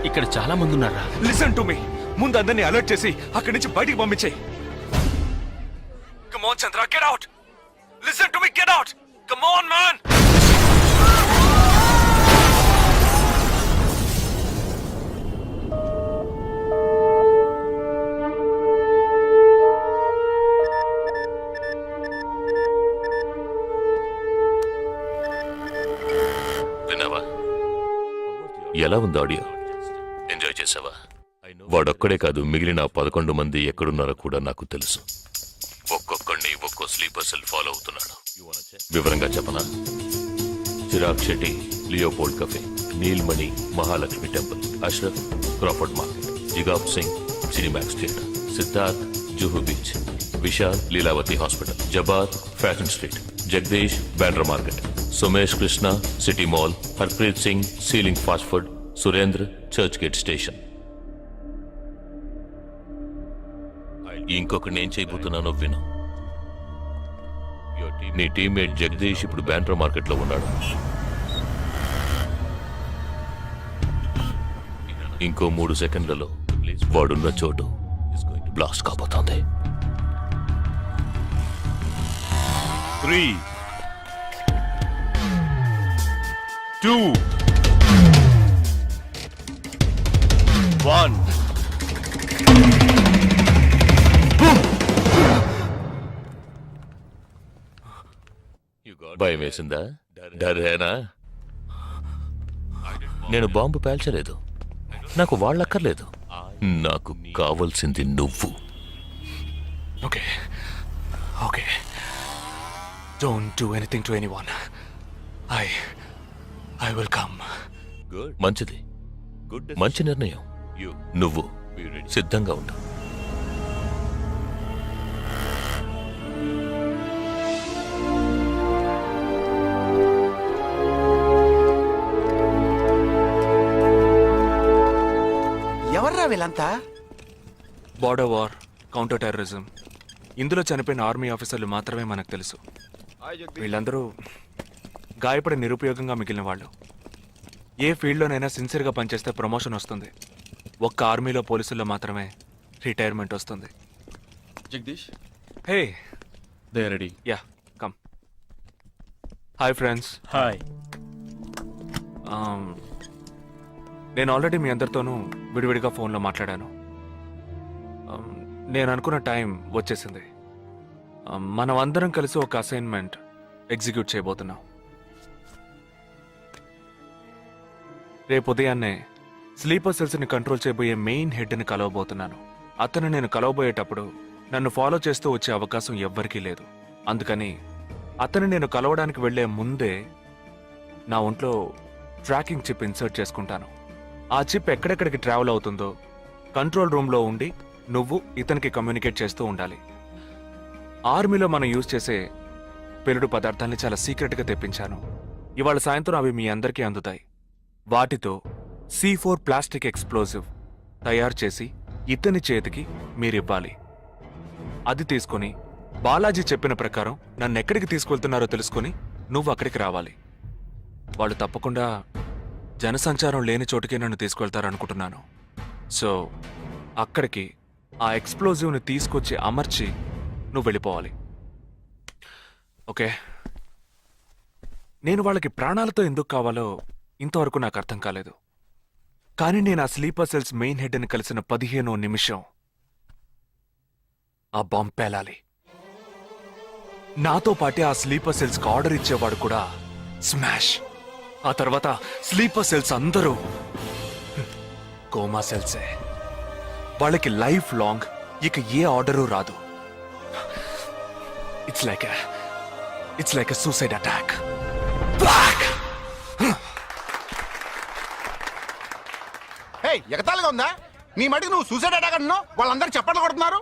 ఇక్కడ చాలా మంది ఉన్నారా. Listen to me. ముందు అందరినీ అలర్ట్ చేసి అక్కడి నుంచి బయటికి పంపించేయి. Come on Chandra, get out. Listen to me, get out. Come on man. విన్నావా? ఎలా ఉంది ఆడియో? ఎంజాయ్ చేసావా? వాడొక్కడే కాదు, మిగిలిన 11 మంది ఎక్కడున్నారో కూడా నాకు తెలుసు. ఒక్కొక్కడిని ఒక్కో స్లీపర్ సెల్ ఫాలో అవుతున్నాడు. వివరంగా చెప్పనా? Chirag Shetty, Leopold Cafe, Neelmani, Mahalakshmi temple, Ashraf, Crawford Market, జిగాబ్ Singh, Cinemax theatre, Siddharth, Juhu beach, Vishal Lilavati hospital, జబాద్ Fashion Street, Jagdish Bandra market, Sumesh Krishna city mall, Harpreet Singh ceiling fast food, Surendra Churchgate station. ఇంకొకటి నేను చేయబోతున్నానో విను. నీ టీమ్మేట్ జగదీష్ ఇప్పుడు బ్యాండ్రా మార్కెట్లో ఉన్నాడు. ఇంకో 3 సెకండ్లలో వాడున్న చోటు బ్లాస్ట్ కాబోతోంది. 3, 2, 1. భయం వేసిందా? డరేనా? నేను బాంబు పేల్చలేదు. నాకు వాళ్ళక్కర్లేదు. నాకు కావలసింది నువ్వు. Okay okay, don't do anything to anyone. I will come. మంచిది, మంచి నిర్ణయం. నువ్వు సిద్ధంగా ఉండు. ఎవర్రా వీళ్ళంతా? బార్డర్ వార్, కౌంటర్ టెర్రరిజం, ఇందులో చనిపోయిన ఆర్మీ ఆఫీసర్లు మాత్రమే మనకు తెలుసు. వీళ్ళందరూ గాయపడి నిరుపయోగంగా మిగిలిన వాళ్ళు. ఏ ఫీల్డ్లోనైనా సిన్సియర్గా పనిచేస్తే ప్రమోషన్ వస్తుంది. ఒక్క ఆర్మీలో పోలీసుల్లో మాత్రమే రిటైర్మెంట్ వస్తుంది. Jagadish, hey they ready. Yeah come. Hi friends. Hi. నేను ఆల్రెడీ మీ అందరితోనూ విడివిడిగా ఫోన్లో మాట్లాడాను. నేను అనుకున్న టైం వచ్చేసింది. మనం అందరం కలిసి ఒక అసైన్మెంట్ ఎగ్జిక్యూట్ చేయబోతున్నాం. రేపు ఉదయాన్నే స్లీపర్ సెల్స్ని కంట్రోల్ చేయబోయే మెయిన్ హెడ్ని కలవబోతున్నాను. అతను నేను కలవబోయేటప్పుడు నన్ను ఫాలో చేస్తూ వచ్చే అవకాశం ఎవ్వరికీ లేదు. అందుకని అతను నేను కలవడానికి వెళ్లే ముందే నా ఒంట్లో ట్రాకింగ్ చిప్ ఇన్సర్ట్ చేసుకుంటాను. ఆ చిప్ ఎక్కడెక్కడికి ట్రావెల్ అవుతుందో కంట్రోల్ రూమ్లో ఉండి నువ్వు ఇతనికి కమ్యూనికేట్ చేస్తూ ఉండాలి. ఆర్మీలో మనం యూజ్ చేసే పెరుడు పదార్థాన్ని చాలా సీక్రెట్గా తెప్పించాను. ఇవాళ సాయంత్రం అవి మీ అందరికీ అందుతాయి. వాటితో C4 ప్లాస్టిక్ ఎక్స్ప్లోజివ్ తయారు చేసి ఇతని చేతికి మీరివ్వాలి. అది తీసుకొని బాలాజీ చెప్పిన ప్రకారం నన్ను ఎక్కడికి తీసుకెళ్తున్నారో తెలుసుకొని నువ్వు అక్కడికి రావాలి. వాళ్ళు తప్పకుండా జనసంచారం లేని చోటుకే నన్ను తీసుకెళ్తారనుకుంటున్నాను. సో అక్కడికి ఆ ఎక్స్ప్లోజివ్ని తీసుకొచ్చి అమర్చి నువ్వు వెళ్ళిపోవాలి. ఓకే? నేను వాళ్ళకి ప్రాణాలతో ఎందుకు కావాలో ఇంతవరకు నాకు అర్థం కాలేదు. కానీ నేను ఆ స్లీపర్ సెల్స్ మెయిన్ హెడ్ని కలిసిన 15వ నిమిషం ఆ బాంబ్ పేలాలి. నాతో పాటే ఆ స్లీపర్ సెల్స్కి ఆర్డర్ ఇచ్చేవాడు కూడా స్మాష్. ఆ తర్వాత స్లీపర్ సెల్స్ అందరూ కోమా సెల్సే. వాళ్ళకి లైఫ్ లాంగ్ ఇక ఏ ఆర్డరు రాదు. It's like a suicide attack. Hey, ఎగతాళిగా ఉందా? నీ మటుకు నువ్వు సూసైడ్ అటాక్ అంటున్నావు, వాళ్ళందరూ చెప్పట్లు కొడుతున్నారు.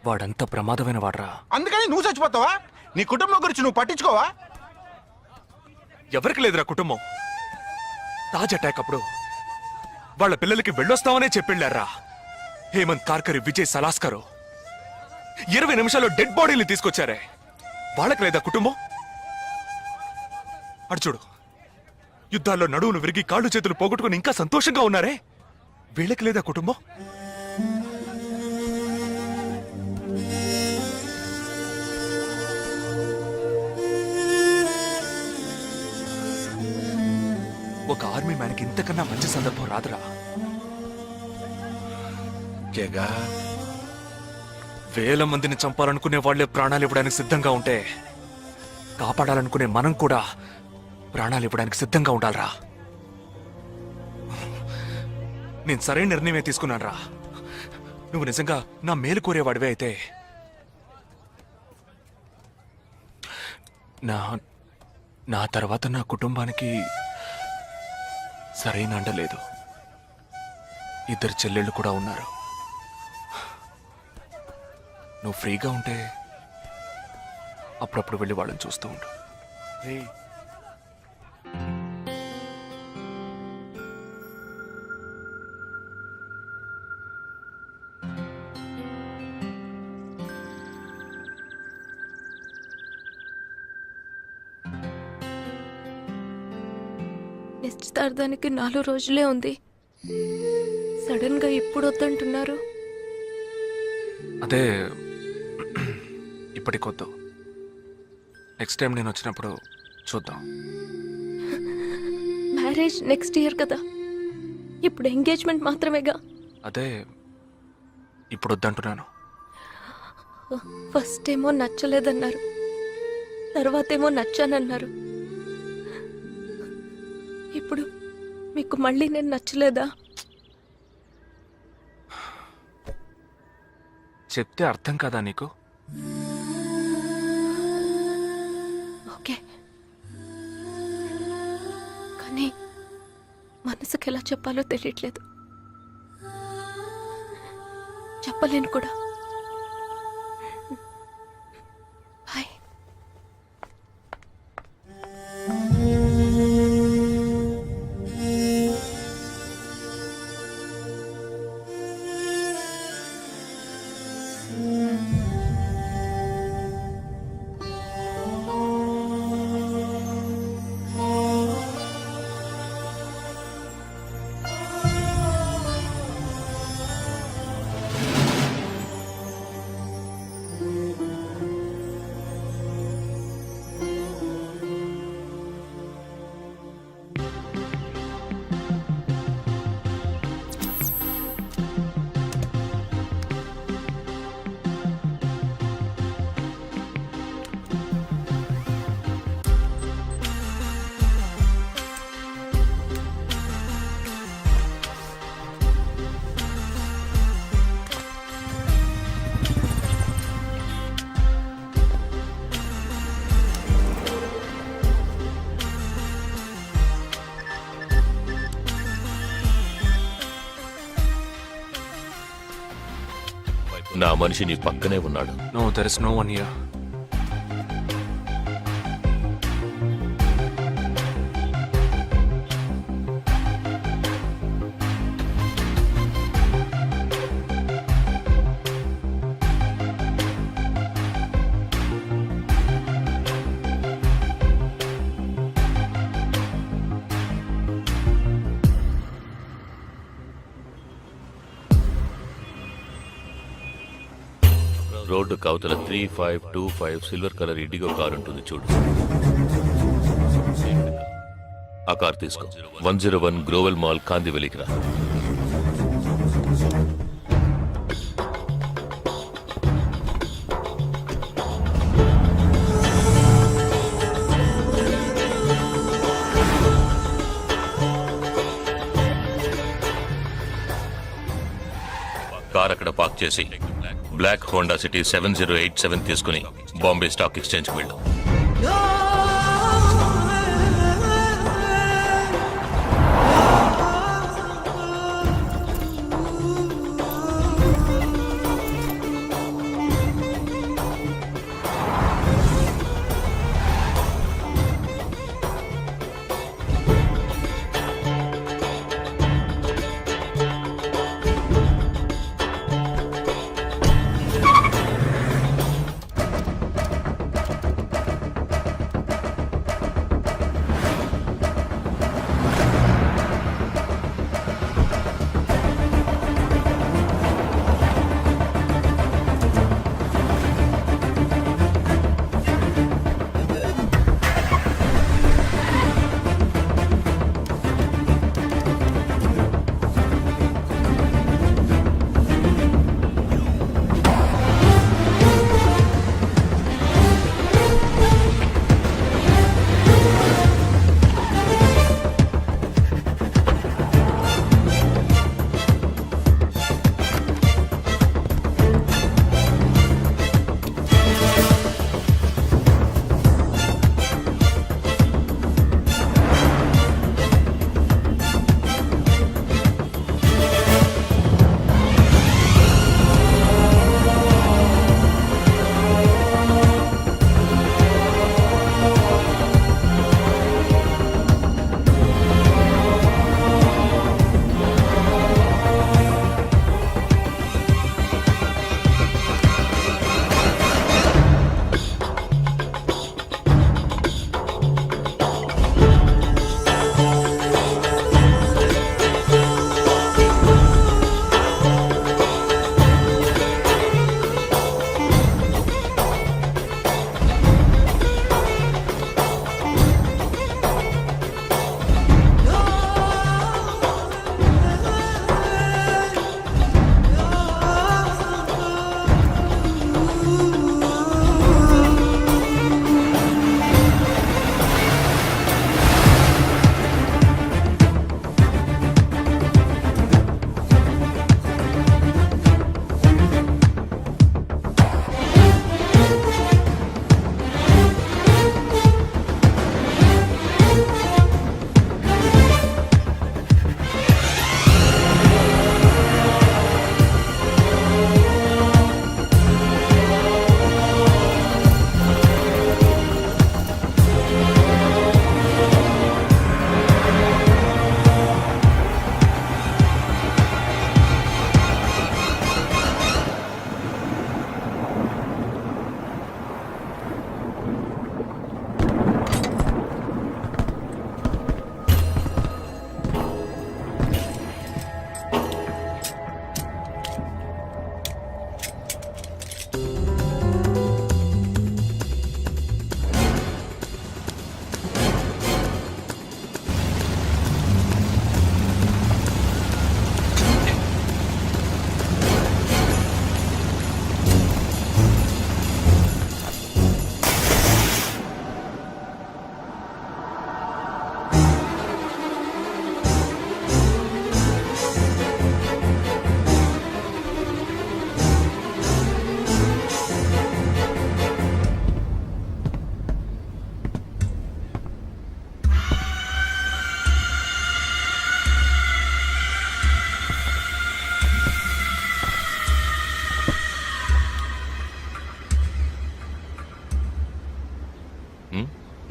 వాడంత ప్రమాదమైన వాడ్రా. అందుకని నువ్వు చచ్చిపోతావా? నీ కుటుంబం గురించి నువ్వు పట్టించుకోవా? ఎవరికి లేదురా కుటుంబం. తాజ్ అటాక్ అప్పుడు వాళ్ళ పిల్లలకి వెళ్ళొస్తామనే చెప్పెళ్ళారా. హేమంత్ కార్కరి, విజయ్ సలాస్కరు 20 నిమిషాల్లో డెడ్ బాడీని తీసుకొచ్చారే. వాళ్ళకి లేదా కుటుంబం? అడు చూడు, యుద్ధాల్లో నడువును విరిగి కాళ్ళు చేతులు పోగొట్టుకుని ఇంకా సంతోషంగా ఉన్నారే. వీళ్ళకి లేదా కుటుంబం? ఒక ఆర్మీ మ్యాన్కి ఇంతకన్నా మంచి సందర్భం రాదురా. జగా, వేల మందిని చంపాలనుకునే వాళ్లే ప్రాణాలు ఇవ్వడానికి సిద్ధంగా ఉంటే కాపాడాలనుకునే మనం కూడా ప్రాణాలు ఇవ్వడానికి సిద్ధంగా ఉండాలరా. నేను సరైన నిర్ణయమే తీసుకున్నాను రా. నువ్వు నిజంగా నా మేలు కోరేవాడివే అయితే నా తర్వాత నా కుటుంబానికి సరైన అండ లేదు. 2 చెల్లెళ్ళు కూడా ఉన్నారు. నువ్వు ఫ్రీగా ఉంటే అప్పుడప్పుడు వెళ్ళి వాళ్ళని చూస్తూ ఉండు. నిశ్చితార్థానికి 4 రోజులే ఉంది. సడన్ గా ఇప్పుడు వద్దంటున్నారు. అదే ఇప్పటికొద్దు, నెక్స్ట్ టైం నేను వచ్చినప్పుడు చూద్దాం. మ్యారేజ్ నెక్స్ట్ ఇయర్ కదా, ఇప్పుడు ఎంగేజ్మెంట్ మాత్రమేగా. అదే ఇప్పుడు వద్దంటున్నాను. ఫస్ట్ ఏమో నచ్చలేదన్నారు, తర్వాతేమో నచ్చానన్నారు. ఇప్పుడు మీకు మళ్ళీ నేను నచ్చలేదా? చెప్తే అర్థం కాదా నీకు? ఓకే, కానీ మనసుకి ఎలా చెప్పాలో తెలియట్లేదు. చెప్పలేను కూడా. బాయ్. నా మనిషి నీ పక్కనే ఉన్నాడు. No, there is no one here. Road కవతల 3525 సిల్వర్ కలర్ ఇండిగో కార్ ఉంటుంది చూడు. ఆ కార్ తీసుకో. 101 గ్రోవెల్ మాల్ కాందివెలికి రా. కార్ అక్కడ పార్క్ చేసి బ్లాక్ హోండా సిటీ 7087 తీసుకుని బాంబే స్టాక్ ఎక్స్చేంజ్కి వెళ్ళు.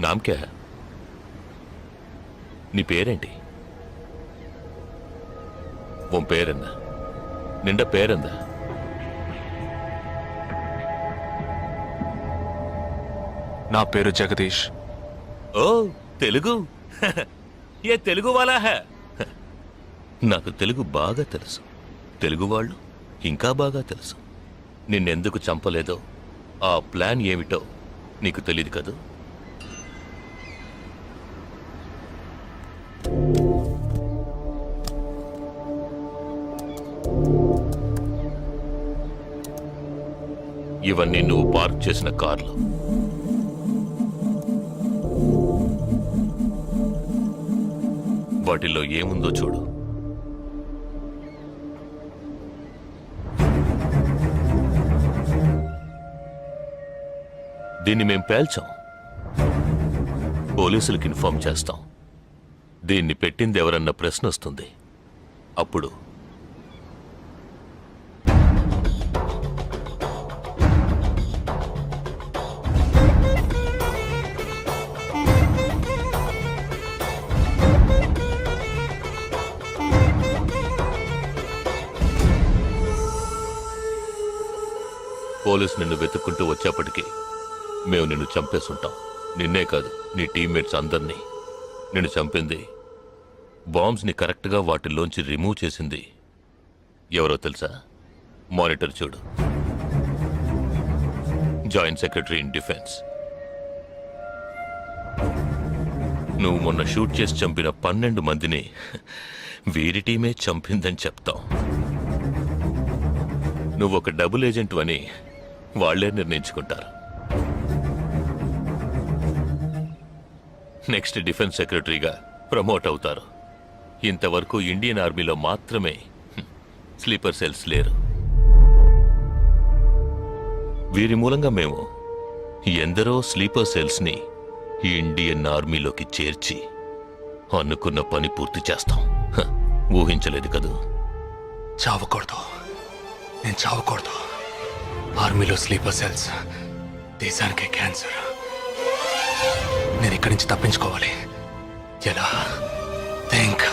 నామకే నీ పేరేంటి ఉన్ పేరెన్న నిండా పేరెంద నా పేరు జగదీష్. ఓ తెలుగు ఏ తెలుగు వాలా హే నాకు తెలుగు బాగా తెలుసు. తెలుగు వాళ్ళు ఇంకా బాగా తెలుసు. నిన్నెందుకు చంపలేదో ఆ ప్లాన్ ఏమిటో నీకు తెలియదు కదూ. ఇవన్నీ నువ్వు పార్క్ చేసిన కార్లు. వాటిల్లో ఏముందో చూడు. దీన్ని మేం పేల్చాం. పోలీసులకు ఇన్ఫార్మ్ చేస్తాం. దీన్ని పెట్టింది ఎవరన్న ప్రశ్న వస్తుంది. అప్పుడు పోలీసు నిన్ను వెతుక్కుంటూ వచ్చేప్పటికీ మేము నిన్ను చంపేస్తుంటాం. నిన్నే కాదు, నీ టీమ్మేట్స్ అందరినీ. నిన్ను చంపింది, బాంబ్స్ని కరెక్ట్గా వాటిల్లోంచి రిమూవ్ చేసింది ఎవరో తెలుసా? మానిటర్ చూడు. Joint secretary in defence. నువ్వు మొన్న షూట్ చేసి చంపిన 12 మందిని వీరి టీమే చంపిందని చెప్తాం. నువ్వు ఒక డబుల్ ఏజెంట్ అని వాళ్లే నిర్ణయించుకుంటారు. నెక్స్ట్ డిఫెన్స్ సెక్రటరీగా ప్రమోట్ అవుతారు. ఇంతవరకు ఇండియన్ ఆర్మీలో మాత్రమే స్లీపర్ సెల్స్ లేరు. వీరి మూలంగా మేము ఎందరో స్లీపర్ సెల్స్ని ఇండియన్ ఆర్మీలోకి చేర్చి అనుకున్న పని పూర్తి చేస్తాం. ఊహించలేదు కదూ. చావకూడదు, నేను చావకూడదు. ఆర్మీలో స్లీపర్ సెల్స్ దేశానికే క్యాన్సర్. నేను ఇక్కడి నుంచి తప్పించుకోవాలి. ఎలా? Think.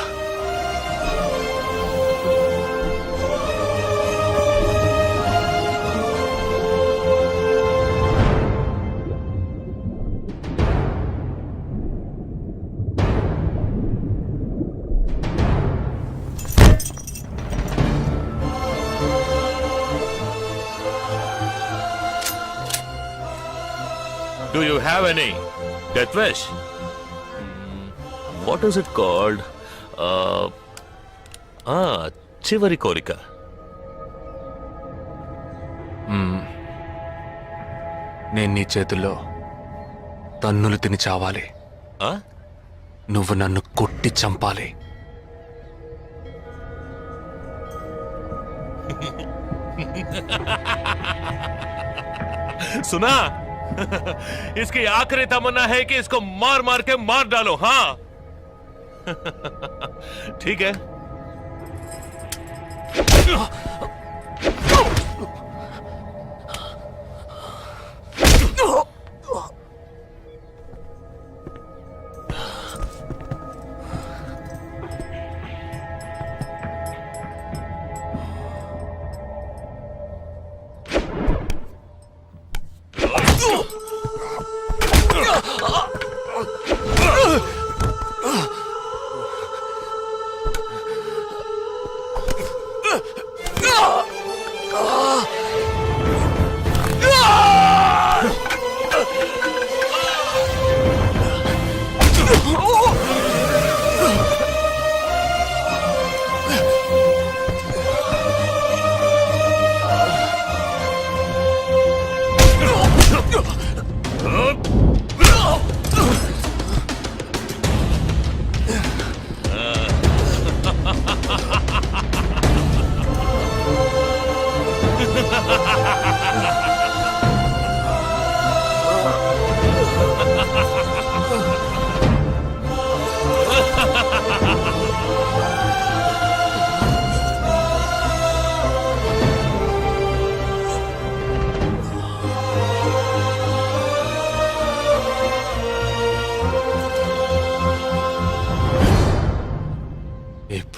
Do you have any death wish? What is it called? చివరి కోరిక. నేను నీ చేతుల్లో తన్నులు తిని చావాలి. నువ్వు నన్ను కొట్టి చంపాలి. सुना? इसकी आखिरी तमन्ना है कि इसको मार मार के मार डालो. हाँ ठीक है.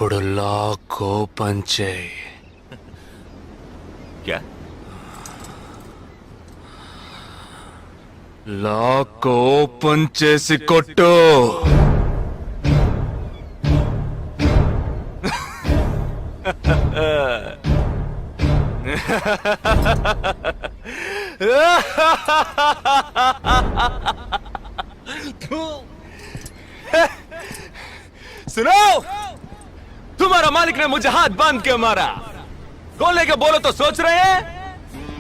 ఇప్పుడు లాక్ ఓపెన్ చేయి. క్యా లాక్ ఓపెన్ చేసి కొట్టు. सुनो, तुम्हारा मालिक ने मुझे हाथ बांध के मारा. खोलने के बोलो तो सोच रहे हैं.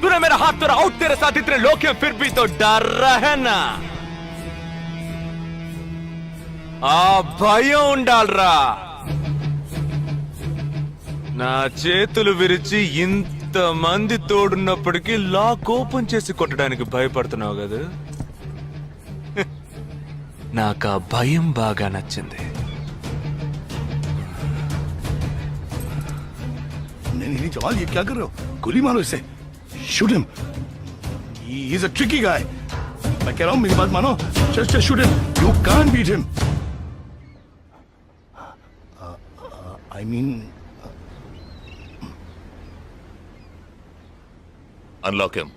तूने मेरा हाथ तोड़ा आउट, तेरे साथ इतने लोग हैं फिर भी तो डर रहा है ना. ఆ భయం ఉండాలరా. నా చేతులు విరిచి ఇంతమంది తోడున్నప్పటికీ లాక్ ఓపెన్ చేసి కొట్టడానికి భయపడుతున్నావు కదా. నాకు ఆ భయం బాగా నచ్చింది. नहीं जवान, ये क्या कर रहे हो? गोली मारो इसे. Shoot him. He is a tricky guy. मैं कह रहा हूं, मेरी बात मानो. Just shoot him. You can't beat him. I mean unlock him.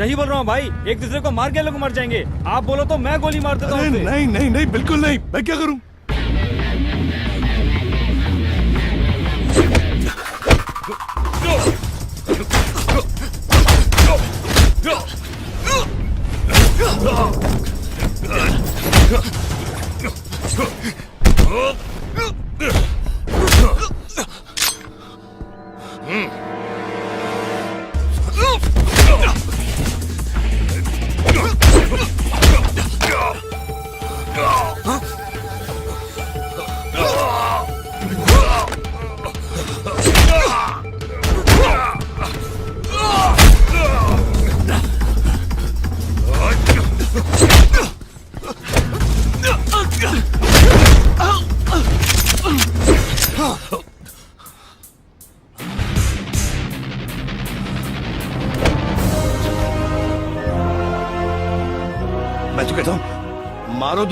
सही बोल रहा हूँ भाई, एक दूसरे को मार के लोग मर जाएंगे. आप बोलो तो मैं गोली मार देता हूँ. नहीं नहीं नहीं, बिल्कुल नहीं. मैं क्या करूं?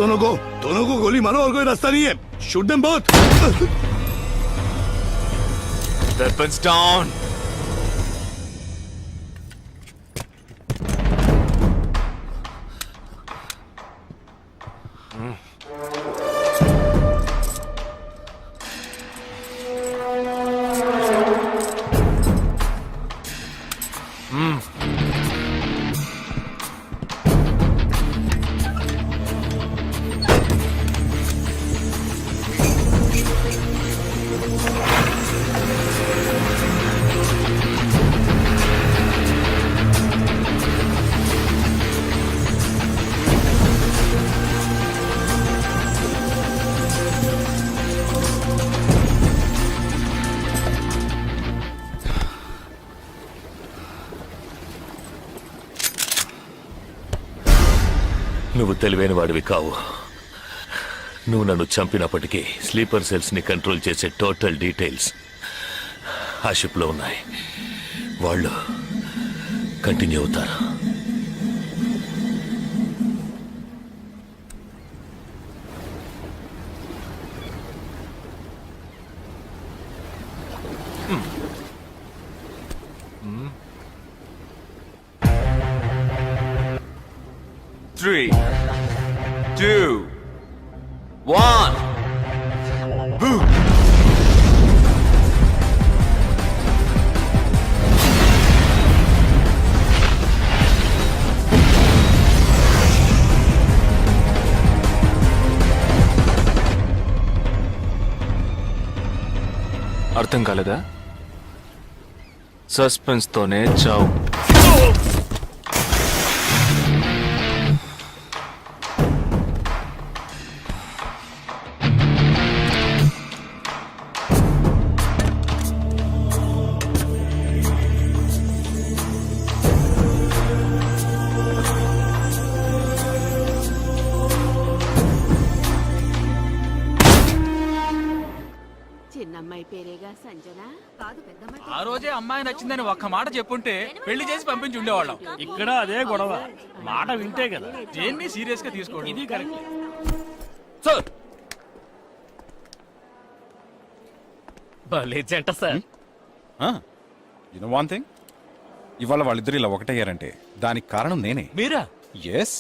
दोनों को गोली मारो और कोई रास्ता नहीं है shoot them both Weapons down. నువ్వు తెలివైన వాడివి కావు. నువ్వు నన్ను చంపినప్పటికీ స్లీపర్ సెల్స్ ని కంట్రోల్ చేసే టోటల్ డీటెయిల్స్ ఆ షిప్ లో ఉన్నాయి. వాళ్ళు కంటిన్యూ అవుతారు. Three, two, one. Boom. అర్థం కాలేదా? సస్పెన్స్ తోనే చావు. చిన్నమ్మాయి పేరేగా సంజన కాదు పెద్దమ్మాయి. ఆ రోజే అమ్మాయి నచ్చిందని ఒక్క మాట చెప్పుంటే పెళ్లి చేసి పంపించి ఉండేవాళ్ళం. ఇక్కడ అదే గొడవ, మాట వింటే కదా. దేన్ని సీరియస్ గా తీసుకోండి. ఇది కరెక్ట్ సార్. భలే జంట sir. You know one thing, ఇవాళ వాళ్ళిద్దరు ఇలా ఒకటయ్యారంటే దానికి కారణం నేనే. మీరా? ఎస్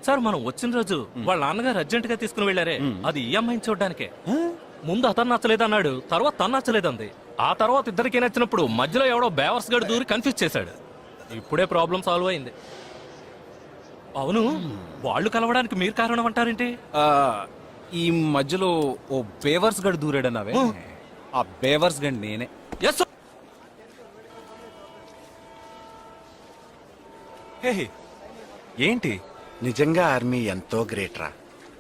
సార్, మనం వచ్చిన రోజు వాళ్ళ నాన్నగారు అర్జెంట్ గా తీసుకుని వెళ్ళారే, అది ఈ అమ్మాయిని చూడడానికే. ముందు అతను నచ్చలేదన్నాడు, తర్వాత తను నచ్చలేదంది. ఆ తర్వాత ఇద్దరికి నచ్చినప్పుడు మధ్యలో ఎవడో బేవర్స్ గడు దూరి కన్ఫ్యూజ్ చేశాడు. ఇప్పుడే ప్రాబ్లం సాల్వ్ అయింది. అవును, వాళ్ళు కలవడానికి మీరు కారణం అంటారేంటి? ఈ మధ్యలో ఓ బేవర్స్ గడు దూరాడన్నావే, ఆ బేవర్స్ గడ్ నేనే. ఎస్. హే, ఏంటి? నిజంగా ఆర్మీ ఎంతో గ్రేట్ రా.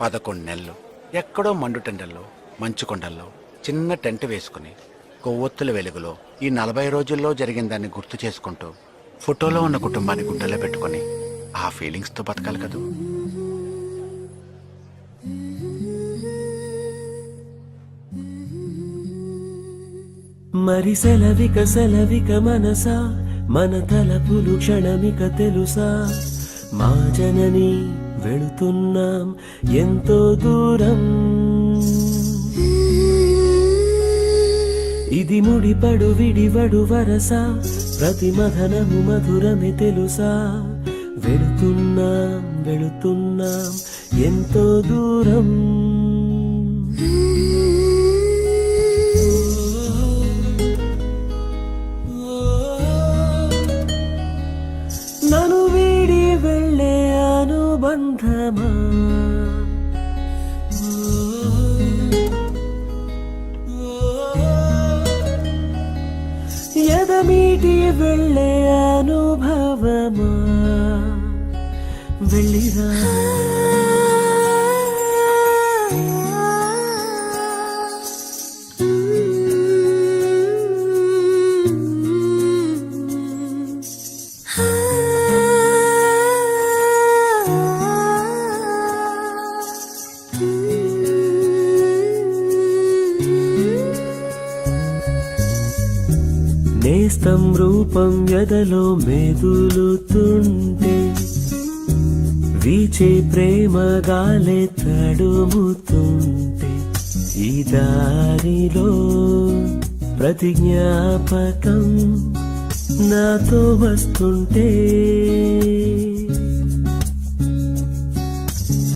11 నెలలు ఎక్కడో మండుటెండల్లో మంచు కొండల్లో చిన్న టెంట్ వేసుకుని కొవ్వొత్తుల వెలుగులో ఈ 40 రోజుల్లో జరిగిన దాన్ని గుర్తు చేసుకుంటూ ఫోటోలో ఉన్న కుటుంబాన్ని గుండెలో పెట్టుకొని ఆ ఫీలింగ్స్ తో బతకాలి కదూ. మరి సెలవిక మనసా మన తలపులు క్షణమిక తెలుసా మా జనని వెళుతున్నాం ఎంతో దూరం ఇది ముడిపడు విడివడు వరస ప్రతి మధనము మధురమే తెలుసా వెళుతున్నాం ఎంతో దూరం నన్ను వీడి వెళ్ళే అనుబంధమా ఎదమీటి వెళ్ళే అనుభవమా వెళ్ళిరా నేస్తం రూపం ఎదలో మెదులుతుంటే వీచే ప్రేమ గాలే తడుముతుంటే ఈ దారిలో ప్రతి జ్ఞాపకం నాతో వస్తుంటే